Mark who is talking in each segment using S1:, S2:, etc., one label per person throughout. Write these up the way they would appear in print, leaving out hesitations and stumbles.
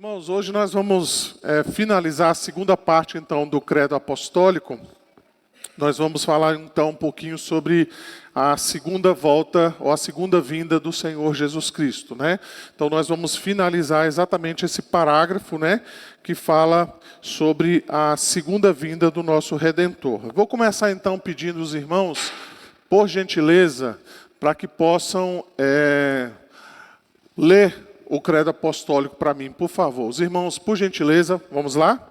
S1: Irmãos, hoje nós vamos finalizar a segunda parte, então, do Credo Apostólico. Nós vamos falar, então, um pouquinho sobre a segunda volta, ou a segunda vinda do Senhor Jesus Cristo, né? Então, nós vamos finalizar exatamente esse parágrafo, né, que fala sobre a segunda vinda do nosso Redentor. Eu vou começar, então, pedindo aos irmãos, por gentileza, para que possam ler o credo apostólico para mim, por favor. Os irmãos, por gentileza, vamos lá?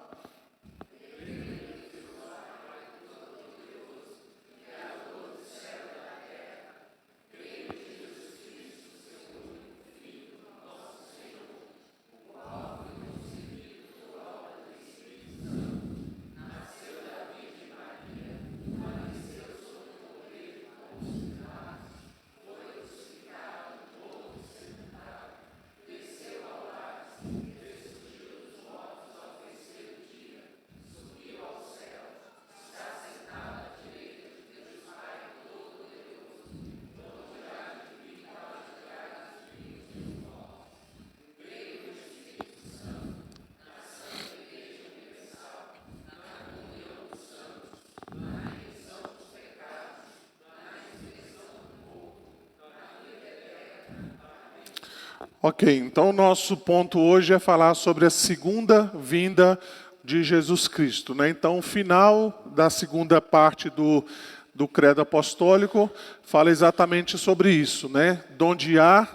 S1: Ok, então o nosso ponto hoje é falar sobre a segunda vinda de Jesus Cristo, né? Então, o final da segunda parte do Credo Apostólico fala exatamente sobre isso, né? Donde há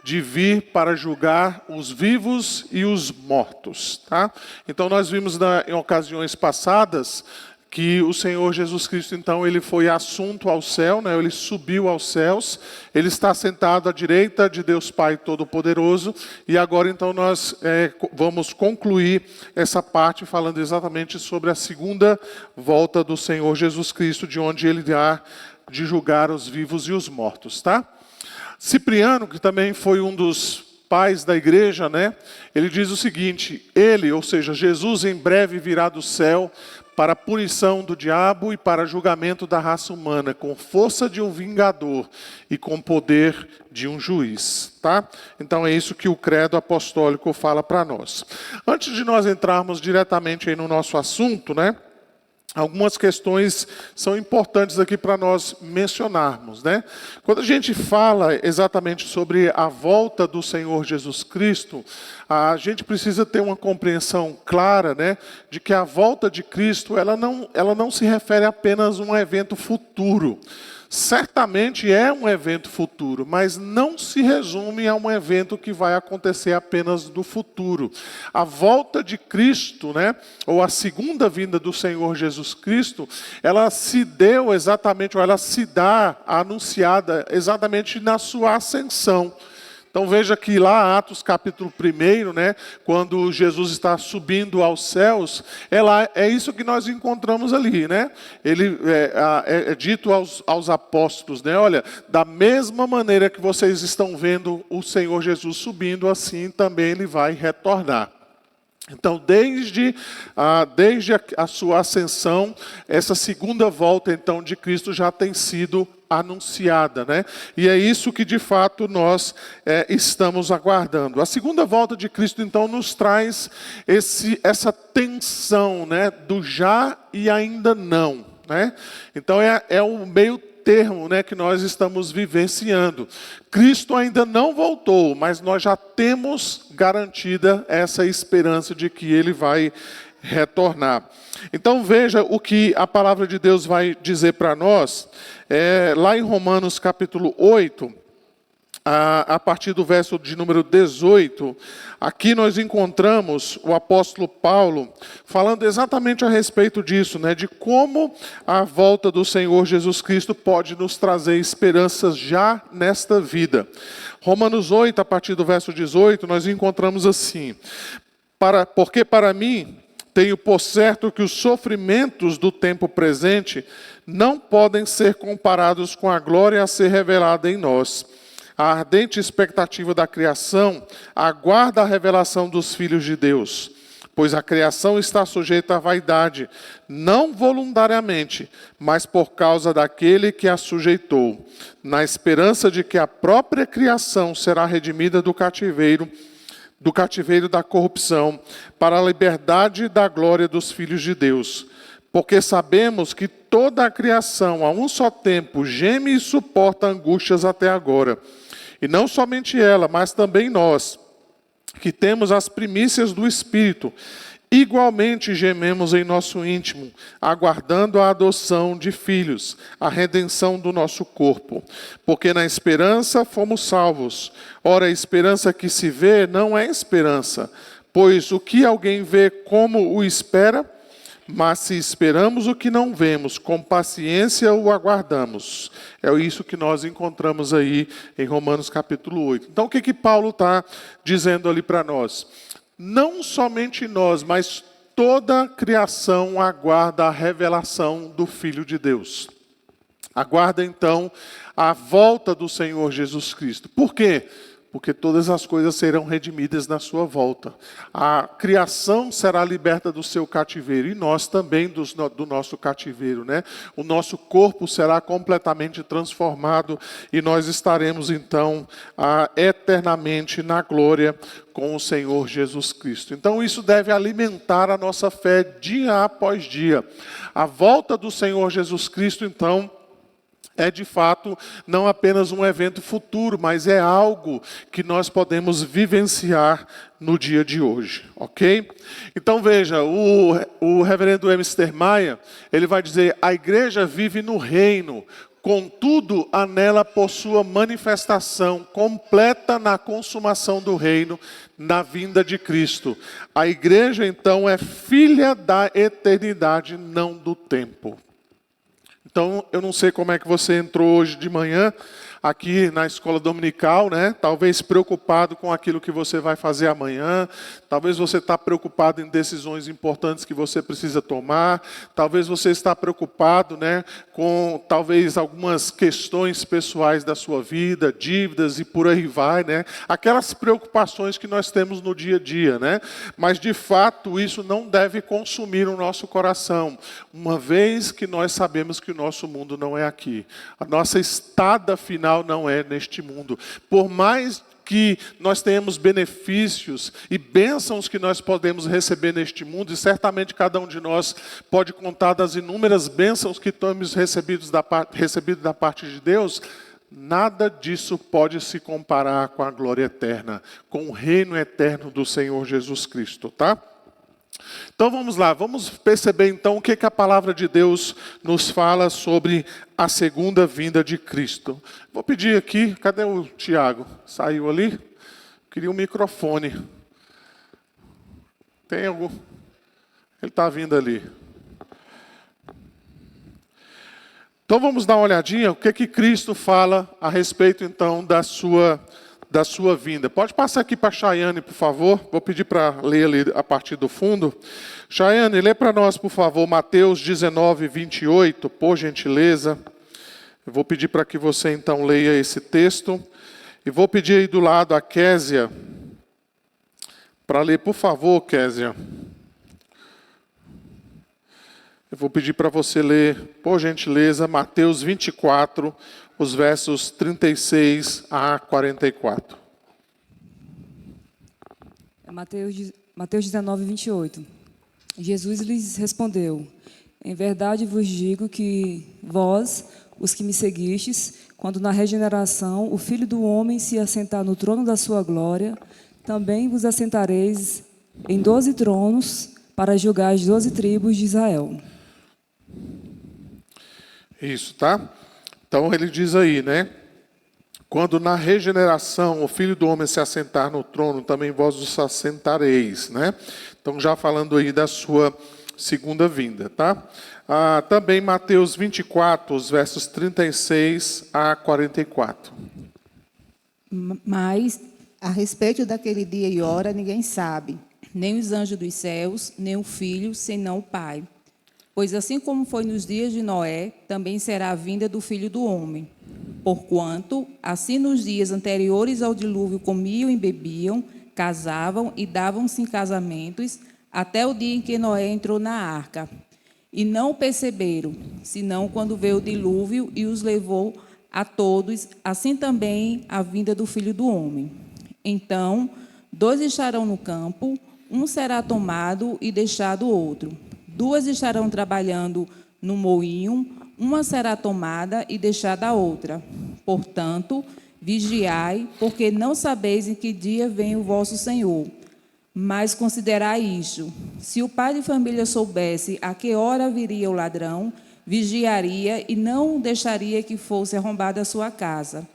S1: de vir para julgar os vivos e os mortos, tá? Então, nós vimos em ocasiões passadas que o Senhor Jesus Cristo, então, ele foi assunto ao céu, né? Ele subiu aos céus, ele está sentado à direita de Deus Pai Todo-Poderoso, e agora, então, nós vamos concluir essa parte falando exatamente sobre a segunda volta do Senhor Jesus Cristo, de onde ele há de julgar os vivos e os mortos, tá? Cipriano, que também foi um dos pais da igreja, né? Ele diz o seguinte: ele, ou seja, Jesus, em breve virá do céu para a punição do diabo e para julgamento da raça humana, com força de um vingador e com poder de um juiz, tá? Então é isso que o credo apostólico fala para nós. Antes de nós entrarmos diretamente aí no nosso assunto, né? Algumas questões são importantes aqui para nós mencionarmos, né? Quando a gente fala exatamente sobre a volta do Senhor Jesus Cristo, a gente precisa ter uma compreensão clara, né, de que a volta de Cristo, ela não se refere apenas a um evento futuro. Certamente é um evento futuro, mas não se resume a um evento que vai acontecer apenas no futuro. A volta de Cristo, né, ou a segunda vinda do Senhor Jesus Cristo, ela se deu exatamente, ou ela se dá anunciada exatamente na sua ascensão. Então veja que lá, Atos capítulo 1, né, quando Jesus está subindo aos céus, é isso que nós encontramos ali, né? Ele é dito aos apóstolos, né? Olha, da mesma maneira que vocês estão vendo o Senhor Jesus subindo, assim também ele vai retornar. Então, desde a sua ascensão, essa segunda volta, então, de Cristo já tem sido anunciada, né? E é isso que, de fato, nós estamos aguardando. A segunda volta de Cristo, então, nos traz essa tensão, né, do já e ainda não, né? Então, é o meio termo, né, que nós estamos vivenciando. Cristo ainda não voltou, mas nós já temos garantida essa esperança de que ele vai retornar. Então veja o que a palavra de Deus vai dizer para nós, lá em Romanos capítulo 8, a partir do verso de número 18, aqui nós encontramos o apóstolo Paulo falando exatamente a respeito disso, né, de como a volta do Senhor Jesus Cristo pode nos trazer esperanças já nesta vida. Romanos 8, a partir do verso 18, nós encontramos assim: porque para mim tenho por certo que os sofrimentos do tempo presente não podem ser comparados com a glória a ser revelada em nós. A ardente expectativa da criação aguarda a revelação dos filhos de Deus, pois a criação está sujeita à vaidade, não voluntariamente, mas por causa daquele que a sujeitou, na esperança de que a própria criação será redimida do cativeiro do cativeiro da corrupção, para a liberdade da glória dos filhos de Deus. Porque sabemos que toda a criação, a um só tempo, geme e suporta angústias até agora. E não somente ela, mas também nós, que temos as primícias do Espírito, igualmente gememos em nosso íntimo, aguardando a adoção de filhos, a redenção do nosso corpo. Porque na esperança fomos salvos. Ora, a esperança que se vê não é esperança, pois o que alguém vê como o espera, mas se esperamos o que não vemos, com paciência o aguardamos. É isso que nós encontramos aí em Romanos capítulo 8. Então o que Paulo está dizendo ali para nós? Não somente nós, mas toda a criação aguarda a revelação do Filho de Deus. Aguarda então a volta do Senhor Jesus Cristo. Por quê? Porque todas as coisas serão redimidas na sua volta. A criação será liberta do seu cativeiro e nós também do nosso cativeiro, né? O nosso corpo será completamente transformado e nós estaremos então eternamente na glória com o Senhor Jesus Cristo. Então isso deve alimentar a nossa fé dia após dia. A volta do Senhor Jesus Cristo, então, é de fato não apenas um evento futuro, mas é algo que nós podemos vivenciar no dia de hoje, ok? Então veja, o reverendo Emister Maia, ele vai dizer: a igreja vive no reino, contudo a nela possua manifestação completa na consumação do reino, na vinda de Cristo. A igreja então é filha da eternidade, não do tempo. Então, eu não sei como é que você entrou hoje de manhã aqui na escola dominical, né? Talvez preocupado com aquilo que você vai fazer amanhã. Talvez você está preocupado em decisões importantes que você precisa tomar. Talvez você está preocupado, né, com talvez algumas questões pessoais da sua vida, dívidas e por aí vai, né? Aquelas preocupações que nós temos no dia a dia, né? Mas de fato isso não deve consumir o nosso coração, uma vez que nós sabemos que o nosso mundo não é aqui. A nossa estada final não é neste mundo. Por mais que nós tenhamos benefícios e bênçãos que nós podemos receber neste mundo, e certamente cada um de nós pode contar das inúmeras bênçãos que temos recebido da parte de Deus, nada disso pode se comparar com a glória eterna, com o reino eterno do Senhor Jesus Cristo, tá? Então vamos lá, vamos perceber então o que a palavra de Deus nos fala sobre a segunda vinda de Cristo. Vou pedir aqui, cadê o Tiago? Saiu ali? Queria um microfone. Tem algum? Ele está vindo ali. Então vamos dar uma olhadinha, o que Cristo fala a respeito então da sua vinda. Pode passar aqui para a Chayane, por favor. Vou pedir para ler ali a partir do fundo. Chayane, lê para nós, por favor, Mateus 19, 28, por gentileza. Eu vou pedir para que você, então, leia esse texto. E vou pedir aí do lado a Késia, para ler, por favor, Késia. Eu vou pedir para você ler, por gentileza, Mateus 24, os versos 36 a 44.
S2: Mateus 19, 28. Jesus lhes respondeu: em verdade vos digo que vós, os que me seguistes, quando na regeneração o Filho do Homem se assentar no trono da sua glória, também vos assentareis em 12 tronos para julgar as 12 tribos de Israel.
S1: Isso, tá? Então ele diz aí, né? Quando na regeneração o Filho do Homem se assentar no trono, também vós os assentareis, né? Então já falando aí da sua segunda vinda, tá? Também Mateus 24, os versos 36 a 44.
S3: Mas a respeito daquele dia e hora ninguém sabe, nem os anjos dos céus, nem o Filho, senão o Pai. Pois assim como foi nos dias de Noé, também será a vinda do Filho do Homem. Porquanto, assim nos dias anteriores ao dilúvio comiam e bebiam, casavam e davam-se em casamentos, até o dia em que Noé entrou na arca. E não o perceberam, senão quando veio o dilúvio e os levou a todos, assim também a vinda do Filho do Homem. Então, 2 estarão no campo, um será tomado e deixado outro. 2 estarão trabalhando no moinho, uma será tomada e deixada a outra. Portanto, vigiai, porque não sabeis em que dia vem o vosso Senhor. Mas considerai isto: se o pai de família soubesse a que hora viria o ladrão, vigiaria e não deixaria que fosse arrombada a sua casa.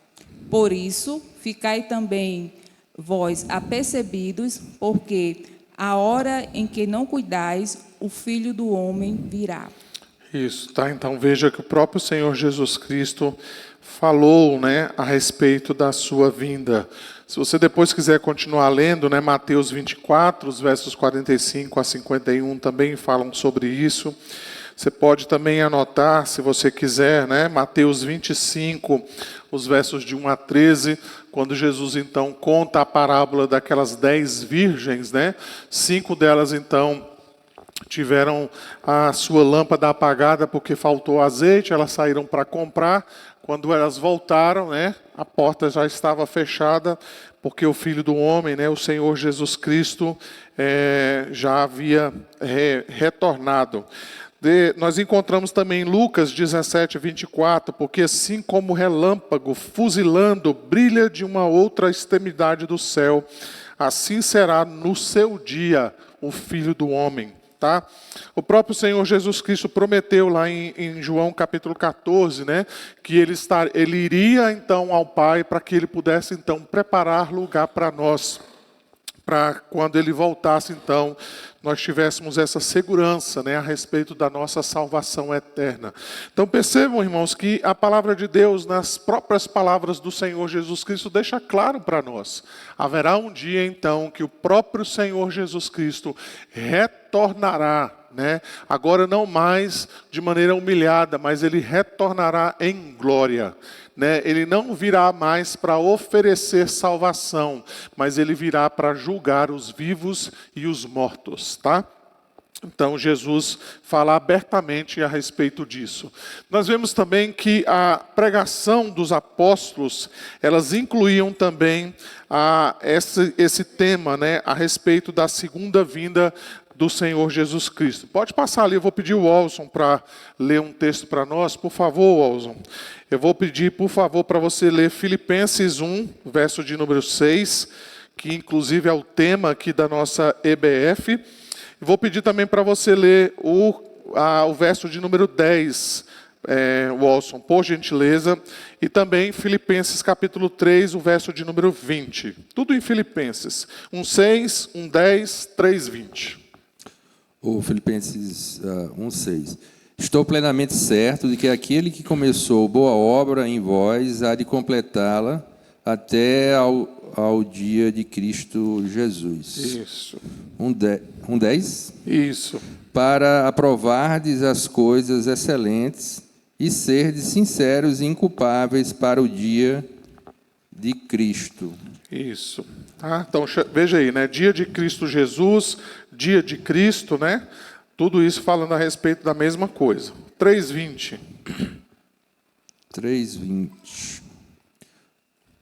S3: Por isso, ficai também vós apercebidos, porque a hora em que não cuidais, o Filho do Homem virá.
S1: Isso, tá? Então veja que o próprio Senhor Jesus Cristo falou, né, a respeito da sua vinda. Se você depois quiser continuar lendo, né, Mateus 24, os versos 45 a 51 também falam sobre isso. Você pode também anotar, se você quiser, né, Mateus 25, os versos de 1 a 13, quando Jesus então conta a parábola daquelas 10 virgens, né? 5 delas então tiveram a sua lâmpada apagada porque faltou azeite, elas saíram para comprar. Quando elas voltaram, né, a porta já estava fechada, porque o Filho do Homem, né, o Senhor Jesus Cristo, já havia retornado. Nós encontramos também em Lucas 17, 24, porque assim como o relâmpago fuzilando brilha de uma outra extremidade do céu, assim será no seu dia o Filho do Homem. Tá? O próprio Senhor Jesus Cristo prometeu lá em João capítulo 14, né, que ele iria então ao Pai para que ele pudesse então preparar lugar para nós, para quando ele voltasse então nós tivéssemos essa segurança, né, a respeito da nossa salvação eterna. Então percebam, irmãos, que a palavra de Deus, nas próprias palavras do Senhor Jesus Cristo, deixa claro para nós. Haverá um dia então que o próprio Senhor Jesus Cristo retornará, né? Agora não mais de maneira humilhada, mas ele retornará em glória. Né? Ele não virá mais para oferecer salvação, mas ele virá para julgar os vivos e os mortos. Tá? Então Jesus fala abertamente a respeito disso. Nós vemos também que a pregação dos apóstolos, elas incluíam também esse tema, né, a respeito da segunda vinda do Senhor Jesus Cristo. Pode passar ali, eu vou pedir o Walson para ler um texto para nós. Por favor, Walson. Eu vou pedir, por favor, para você ler Filipenses 1, verso de número 6, que inclusive é o tema aqui da nossa EBF. Vou pedir também para você ler o verso de número 10, Walson, por gentileza. E também Filipenses capítulo 3, o verso de número 20. Tudo em Filipenses. 1:6, 1:10, 3:20.
S4: O Filipenses 1:6. Estou plenamente certo de que aquele que começou boa obra em vós há de completá-la até ao dia de Cristo Jesus.
S1: Isso.
S4: 1:10.
S1: Isso.
S4: Para aprovardes as coisas excelentes e serdes sinceros e inculpáveis para o dia de Cristo.
S1: Isso. Tá? Então, veja aí, né? Dia de Cristo Jesus, dia de Cristo, né? Tudo isso falando a respeito da mesma coisa. 3:20.
S4: 3:20.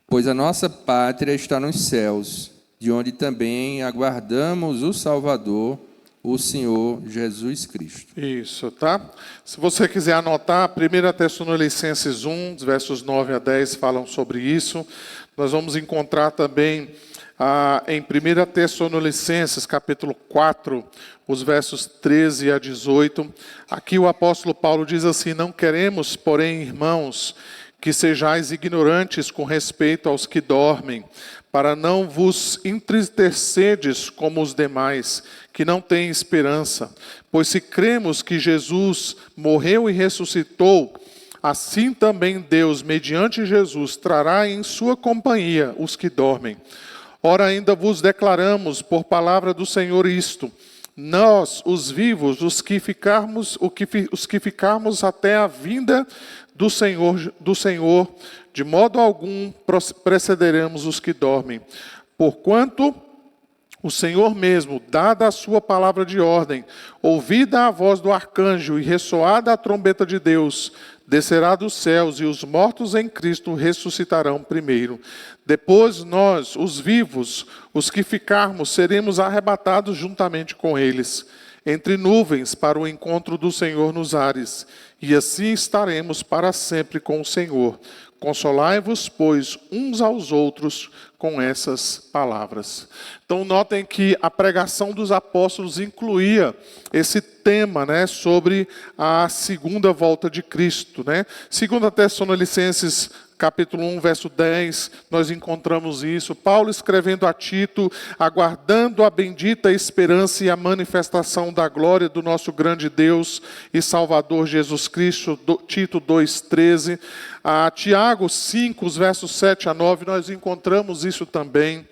S4: Pois a nossa pátria está nos céus, de onde também aguardamos o Salvador, o Senhor Jesus Cristo.
S1: Isso, tá? Se você quiser anotar, 1 Tessalonicenses 1, versos 9 a 10 falam sobre isso. Nós vamos encontrar também em 1 Tessalonicenses, capítulo 4, os versos 13 a 18. Aqui o apóstolo Paulo diz assim: não queremos, porém, irmãos, que sejais ignorantes com respeito aos que dormem, para não vos entristecerdes como os demais, que não têm esperança. Pois se cremos que Jesus morreu e ressuscitou, assim também Deus, mediante Jesus, trará em sua companhia os que dormem. Ora, ainda vos declaramos por palavra do Senhor isto: nós, os vivos, os que ficarmos até a vinda do Senhor, de modo algum precederemos os que dormem. Porquanto o Senhor mesmo, dada a sua palavra de ordem, ouvida a voz do arcanjo e ressoada a trombeta de Deus, descerá dos céus, e os mortos em Cristo ressuscitarão primeiro. Depois nós, os vivos, os que ficarmos, seremos arrebatados juntamente com eles, entre nuvens, para o encontro do Senhor nos ares, e assim estaremos para sempre com o Senhor. Consolai-vos, pois, uns aos outros com essas palavras. Então, notem que a pregação dos apóstolos incluía esse tema, né, sobre a segunda volta de Cristo, né? 2 Tessalonicenses, capítulo 1, verso 10, nós encontramos isso. Paulo escrevendo a Tito, aguardando a bendita esperança e a manifestação da glória do nosso grande Deus e Salvador Jesus Cristo, Tito 2,13. Tiago 5, os versos 7 a 9, nós encontramos isso também.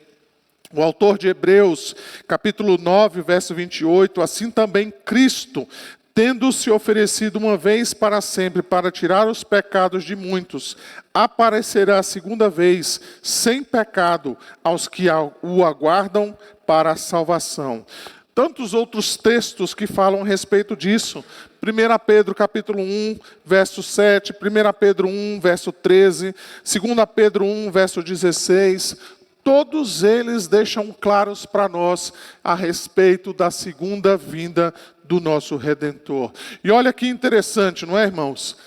S1: O autor de Hebreus, capítulo 9, verso 28, assim também Cristo, tendo se oferecido uma vez para sempre para tirar os pecados de muitos, aparecerá a segunda vez, sem pecado, aos que o aguardam para a salvação. Tantos outros textos que falam a respeito disso. 1 Pedro capítulo 1, verso 7, 1 Pedro 1, verso 13, 2 Pedro 1, verso 16, todos eles deixam claros para nós a respeito da segunda vinda do nosso Redentor. E olha que interessante, não é, irmãos?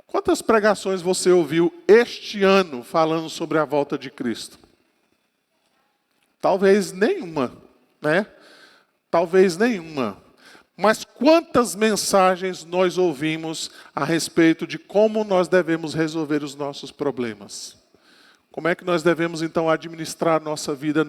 S1: Quantas pregações você ouviu este ano falando sobre a volta de Cristo? Talvez nenhuma, né? Talvez nenhuma. Mas quantas mensagens nós ouvimos a respeito de como nós devemos resolver os nossos problemas? Como é que nós devemos, então, administrar a nossa vida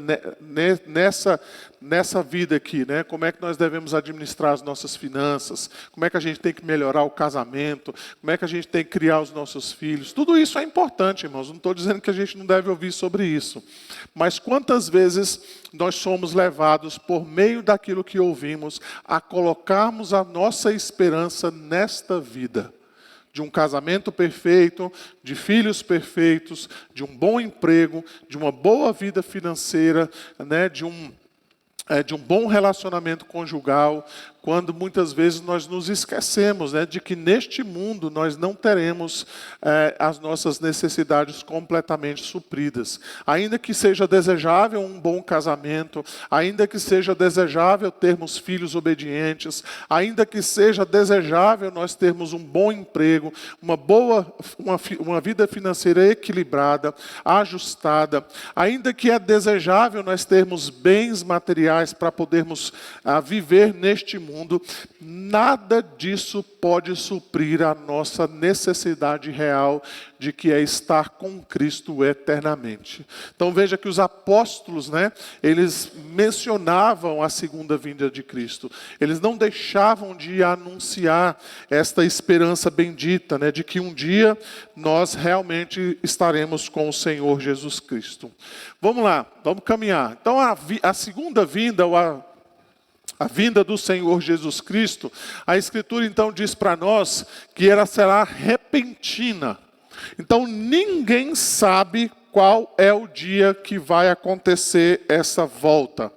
S1: nessa vida aqui, né? Como é que nós devemos administrar as nossas finanças? Como é que a gente tem que melhorar o casamento? Como é que a gente tem que criar os nossos filhos? Tudo isso é importante, irmãos. Não estou dizendo que a gente não deve ouvir sobre isso. Mas quantas vezes nós somos levados, por meio daquilo que ouvimos, a colocarmos a nossa esperança nesta vida? De um casamento perfeito, de filhos perfeitos, de um bom emprego, de uma boa vida financeira, né, de um bom relacionamento conjugal, quando muitas vezes nós nos esquecemos, né, de que neste mundo nós não teremos as nossas necessidades completamente supridas. Ainda que seja desejável um bom casamento, ainda que seja desejável termos filhos obedientes, ainda que seja desejável nós termos um bom emprego, uma vida financeira equilibrada, ajustada, ainda que é desejável nós termos bens materiais para podermos viver neste mundo, nada disso pode suprir a nossa necessidade real de que é estar com Cristo eternamente. Então veja que os apóstolos, né, eles mencionavam a segunda vinda de Cristo. Eles não deixavam de anunciar esta esperança bendita, né, de que um dia nós realmente estaremos com o Senhor Jesus Cristo. Vamos lá, vamos caminhar. Então a segunda vinda, a vinda do Senhor Jesus Cristo, a Escritura então diz para nós que ela será repentina. Então ninguém sabe qual é o dia que vai acontecer essa volta,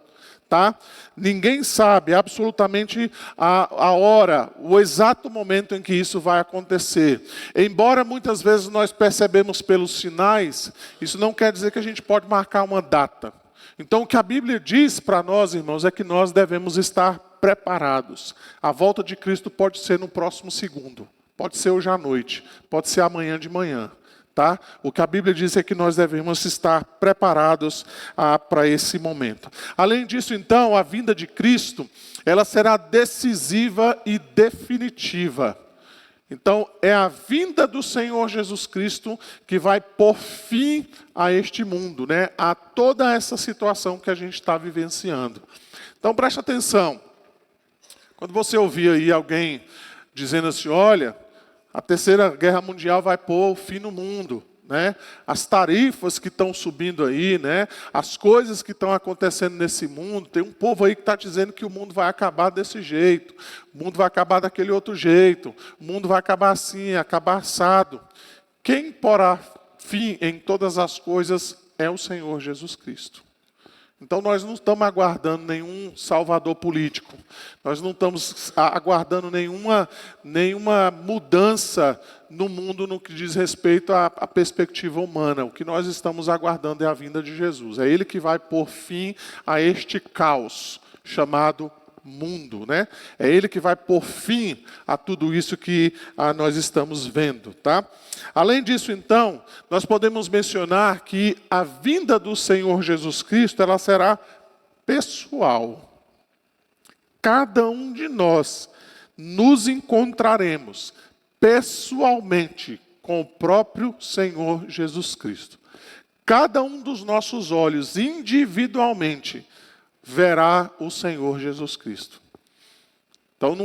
S1: tá? Ninguém sabe absolutamente a hora, o exato momento em que isso vai acontecer. Embora muitas vezes nós percebemos pelos sinais, isso não quer dizer que a gente pode marcar uma data. Então, o que a Bíblia diz para nós, irmãos, é que nós devemos estar preparados. A volta de Cristo pode ser no próximo segundo, pode ser hoje à noite, pode ser amanhã de manhã, tá? O que a Bíblia diz é que nós devemos estar preparados para esse momento. Além disso, então, a vinda de Cristo, ela será decisiva e definitiva. Então, é a vinda do Senhor Jesus Cristo que vai pôr fim a este mundo, né? A toda essa situação que a gente está vivenciando. Então, preste atenção. Quando você ouvir aí alguém dizendo assim, olha, a Terceira Guerra Mundial vai pôr fim no mundo, né? As tarifas que estão subindo aí, né? As coisas que estão acontecendo nesse mundo, tem um povo aí que está dizendo que o mundo vai acabar desse jeito, o mundo vai acabar daquele outro jeito, o mundo vai acabar assim, acabar assado. Quem porá fim em todas as coisas é o Senhor Jesus Cristo. Então nós não estamos aguardando nenhum salvador político, Nós não estamos aguardando nenhuma mudança no mundo no que diz respeito à perspectiva humana. O que nós estamos aguardando é a vinda de Jesus. É Ele que vai pôr fim a este caos chamado mundo, né? É Ele que vai pôr fim a tudo isso que nós estamos vendo, tá? Além disso, então, nós podemos mencionar que a vinda do Senhor Jesus Cristo, ela será pessoal. Cada um de nós nos encontraremos pessoalmente com o próprio Senhor Jesus Cristo. Cada um dos nossos olhos, individualmente, verá o Senhor Jesus Cristo. Então,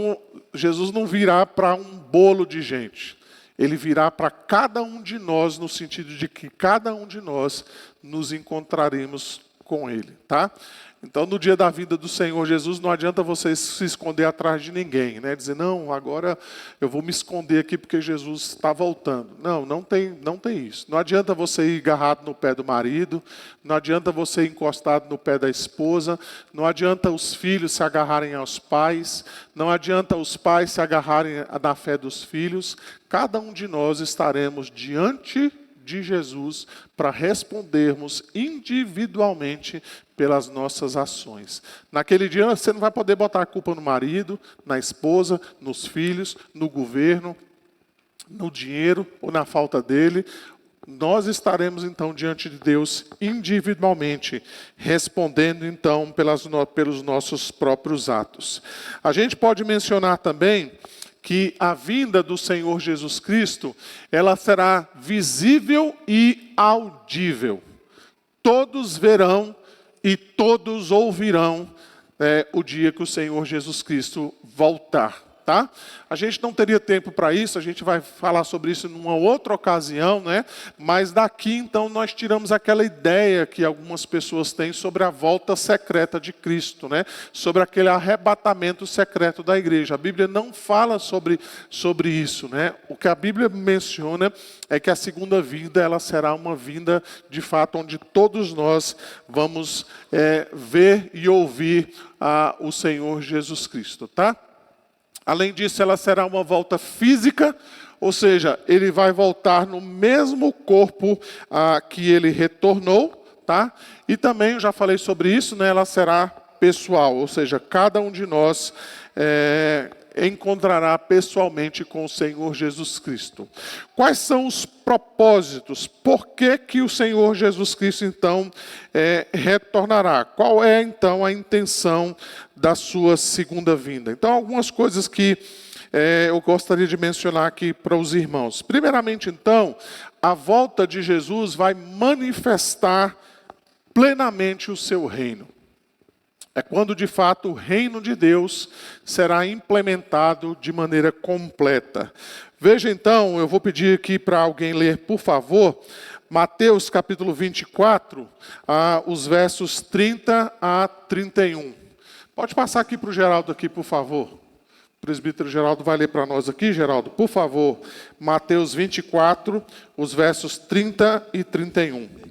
S1: Jesus não virá para um bolo de gente. Ele virá para cada um de nós, no sentido de que cada um de nós nos encontraremos com Ele, tá? Então, no dia da vinda do Senhor Jesus, não adianta você se esconder atrás de ninguém, né? Dizer, não, agora eu vou me esconder aqui porque Jesus está voltando. Não tem isso. Não adianta você ir agarrado no pé do marido, não adianta você ir encostado no pé da esposa, não adianta os filhos se agarrarem aos pais, não adianta os pais se agarrarem na fé dos filhos. Cada um de nós estaremos diante de Jesus para respondermos individualmente pelas nossas ações. Naquele dia você não vai poder botar a culpa no marido, na esposa, nos filhos, no governo, no dinheiro ou na falta dele. Nós estaremos então diante de Deus individualmente, respondendo então pelos nossos próprios atos. A gente pode mencionar também que a vinda do Senhor Jesus Cristo, ela será visível e audível. Todos verão e todos ouvirão o dia que o Senhor Jesus Cristo voltar. Tá? A gente não teria tempo para isso, a gente vai falar sobre isso numa outra ocasião, né? Mas daqui então nós tiramos aquela ideia que algumas pessoas têm sobre a volta secreta de Cristo, né? Sobre aquele arrebatamento secreto da igreja. A Bíblia não fala sobre isso, né? O que a Bíblia menciona é que a segunda vinda, ela será uma vinda de fato onde todos nós vamos ver e ouvir o Senhor Jesus Cristo, tá? Além disso, ela será uma volta física, ou seja, ele vai voltar no mesmo corpo que ele retornou, tá? E também, eu já falei sobre isso, né? Ela será pessoal, ou seja, cada um de nós encontrará pessoalmente com o Senhor Jesus Cristo. Quais são os propósitos? Por que o Senhor Jesus Cristo, então, retornará? Qual é, então, a intenção da sua segunda vinda? Então, algumas coisas que eu gostaria de mencionar aqui para os irmãos. Primeiramente, então, a volta de Jesus vai manifestar plenamente o seu reino. É quando, de fato, o reino de Deus será implementado de maneira completa. Veja, então, eu vou pedir aqui para alguém ler, por favor, Mateus capítulo 24, os versos 30 a 31. Pode passar aqui para o Geraldo, aqui, por favor. O presbítero Geraldo vai ler para nós aqui, Geraldo, por favor. Mateus 24, os versos 30 e 31.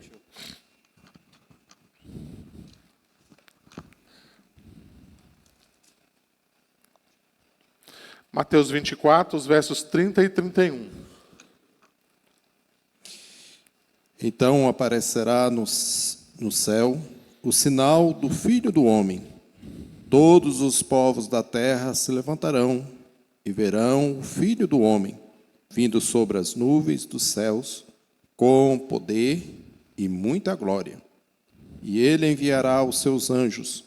S1: Mateus 24, os versos 30 e 31.
S5: Então aparecerá no céu o sinal do Filho do Homem. Todos os povos da terra se levantarão e verão o Filho do Homem, vindo sobre as nuvens dos céus, com poder e muita glória. E ele enviará os seus anjos,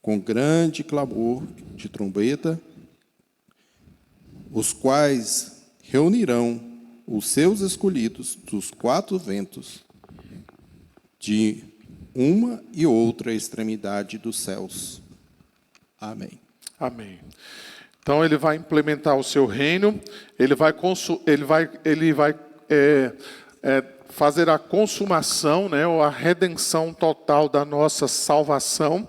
S5: com grande clamor de trombeta, os quais reunirão os seus escolhidos dos quatro ventos, de uma e outra extremidade dos céus. Amém.
S1: Amém. Então ele vai implementar o seu reino, ele vai fazer a consumação, né, ou a redenção total da nossa salvação.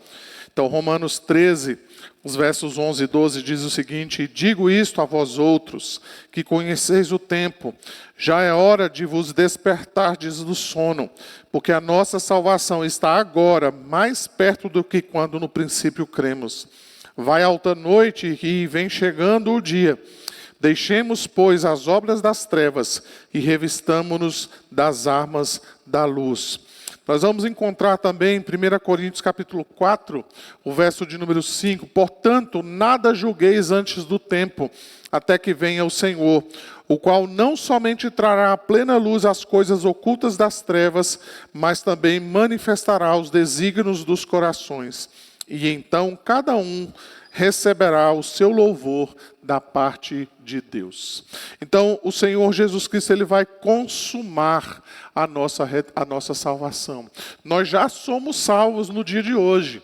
S1: Então Romanos 13, os versos 11 e 12 diz o seguinte: "E digo isto a vós outros, que conheceis o tempo, já é hora de vos despertardes do sono, porque a nossa salvação está agora mais perto do que quando no princípio cremos. Vai alta noite e vem chegando o dia. Deixemos, pois, as obras das trevas e revistamo-nos das armas da luz. Nós vamos encontrar também em 1 Coríntios capítulo 4, o verso de número 5. Portanto, nada julgueis antes do tempo, até que venha o Senhor, o qual não somente trará à plena luz as coisas ocultas das trevas, mas também manifestará os desígnios dos corações. E então cada um receberá o seu louvor da parte de Deus. Então, o Senhor Jesus Cristo, Ele vai consumar a nossa salvação. Nós já somos salvos no dia de hoje,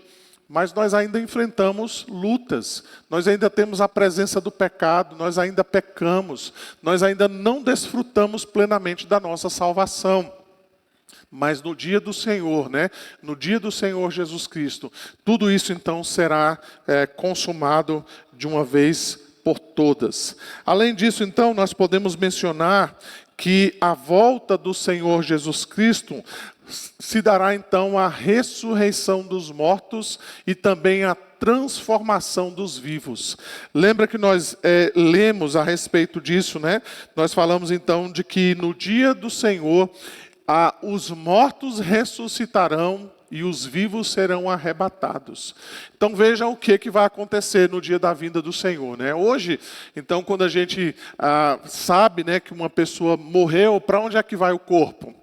S1: mas nós ainda enfrentamos lutas, nós ainda temos a presença do pecado, nós ainda pecamos, nós ainda não desfrutamos plenamente da nossa salvação. Mas no dia do Senhor, no dia do Senhor Jesus Cristo, tudo isso então será consumado de uma vez por todas. Além disso, então, nós podemos mencionar que a volta do Senhor Jesus Cristo se dará então a ressurreição dos mortos e também a transformação dos vivos. Lembra que nós lemos a respeito disso, Nós falamos então de que no dia do Senhor, os mortos ressuscitarão e os vivos serão arrebatados. Então veja o que vai acontecer no dia da vinda do Senhor. Hoje, então, quando a gente sabe que uma pessoa morreu, para onde é que vai o corpo?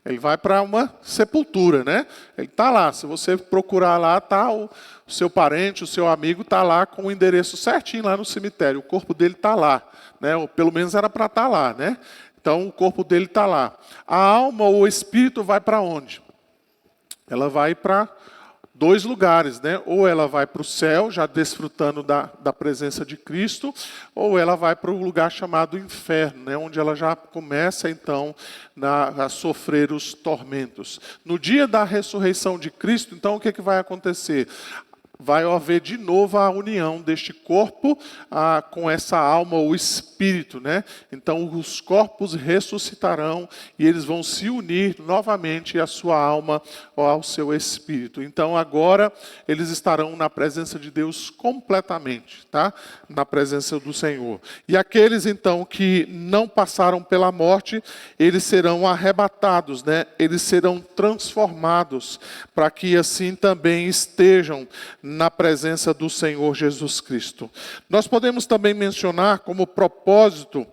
S1: Ele vai para uma sepultura, Ele está lá. Se você procurar lá, está o seu parente, o seu amigo está lá com o endereço certinho lá no cemitério. O corpo dele está lá, Ou pelo menos era para estar lá, Então, o corpo dele está lá. A alma ou o espírito vai para onde? Ela vai para dois lugares, Ou ela vai para o céu, já desfrutando da presença de Cristo, ou ela vai para o lugar chamado inferno, onde ela já começa, então, a sofrer os tormentos. No dia da ressurreição de Cristo, então, o que vai acontecer? Vai haver de novo a união deste corpo com essa alma ou espírito, Então os corpos ressuscitarão e eles vão se unir novamente à sua alma ou ao seu espírito. Então agora eles estarão na presença de Deus completamente, Na presença do Senhor. E aqueles então que não passaram pela morte, eles serão arrebatados, Eles serão transformados para que assim também estejam na presença do Senhor Jesus Cristo. Nós podemos também mencionar como propósito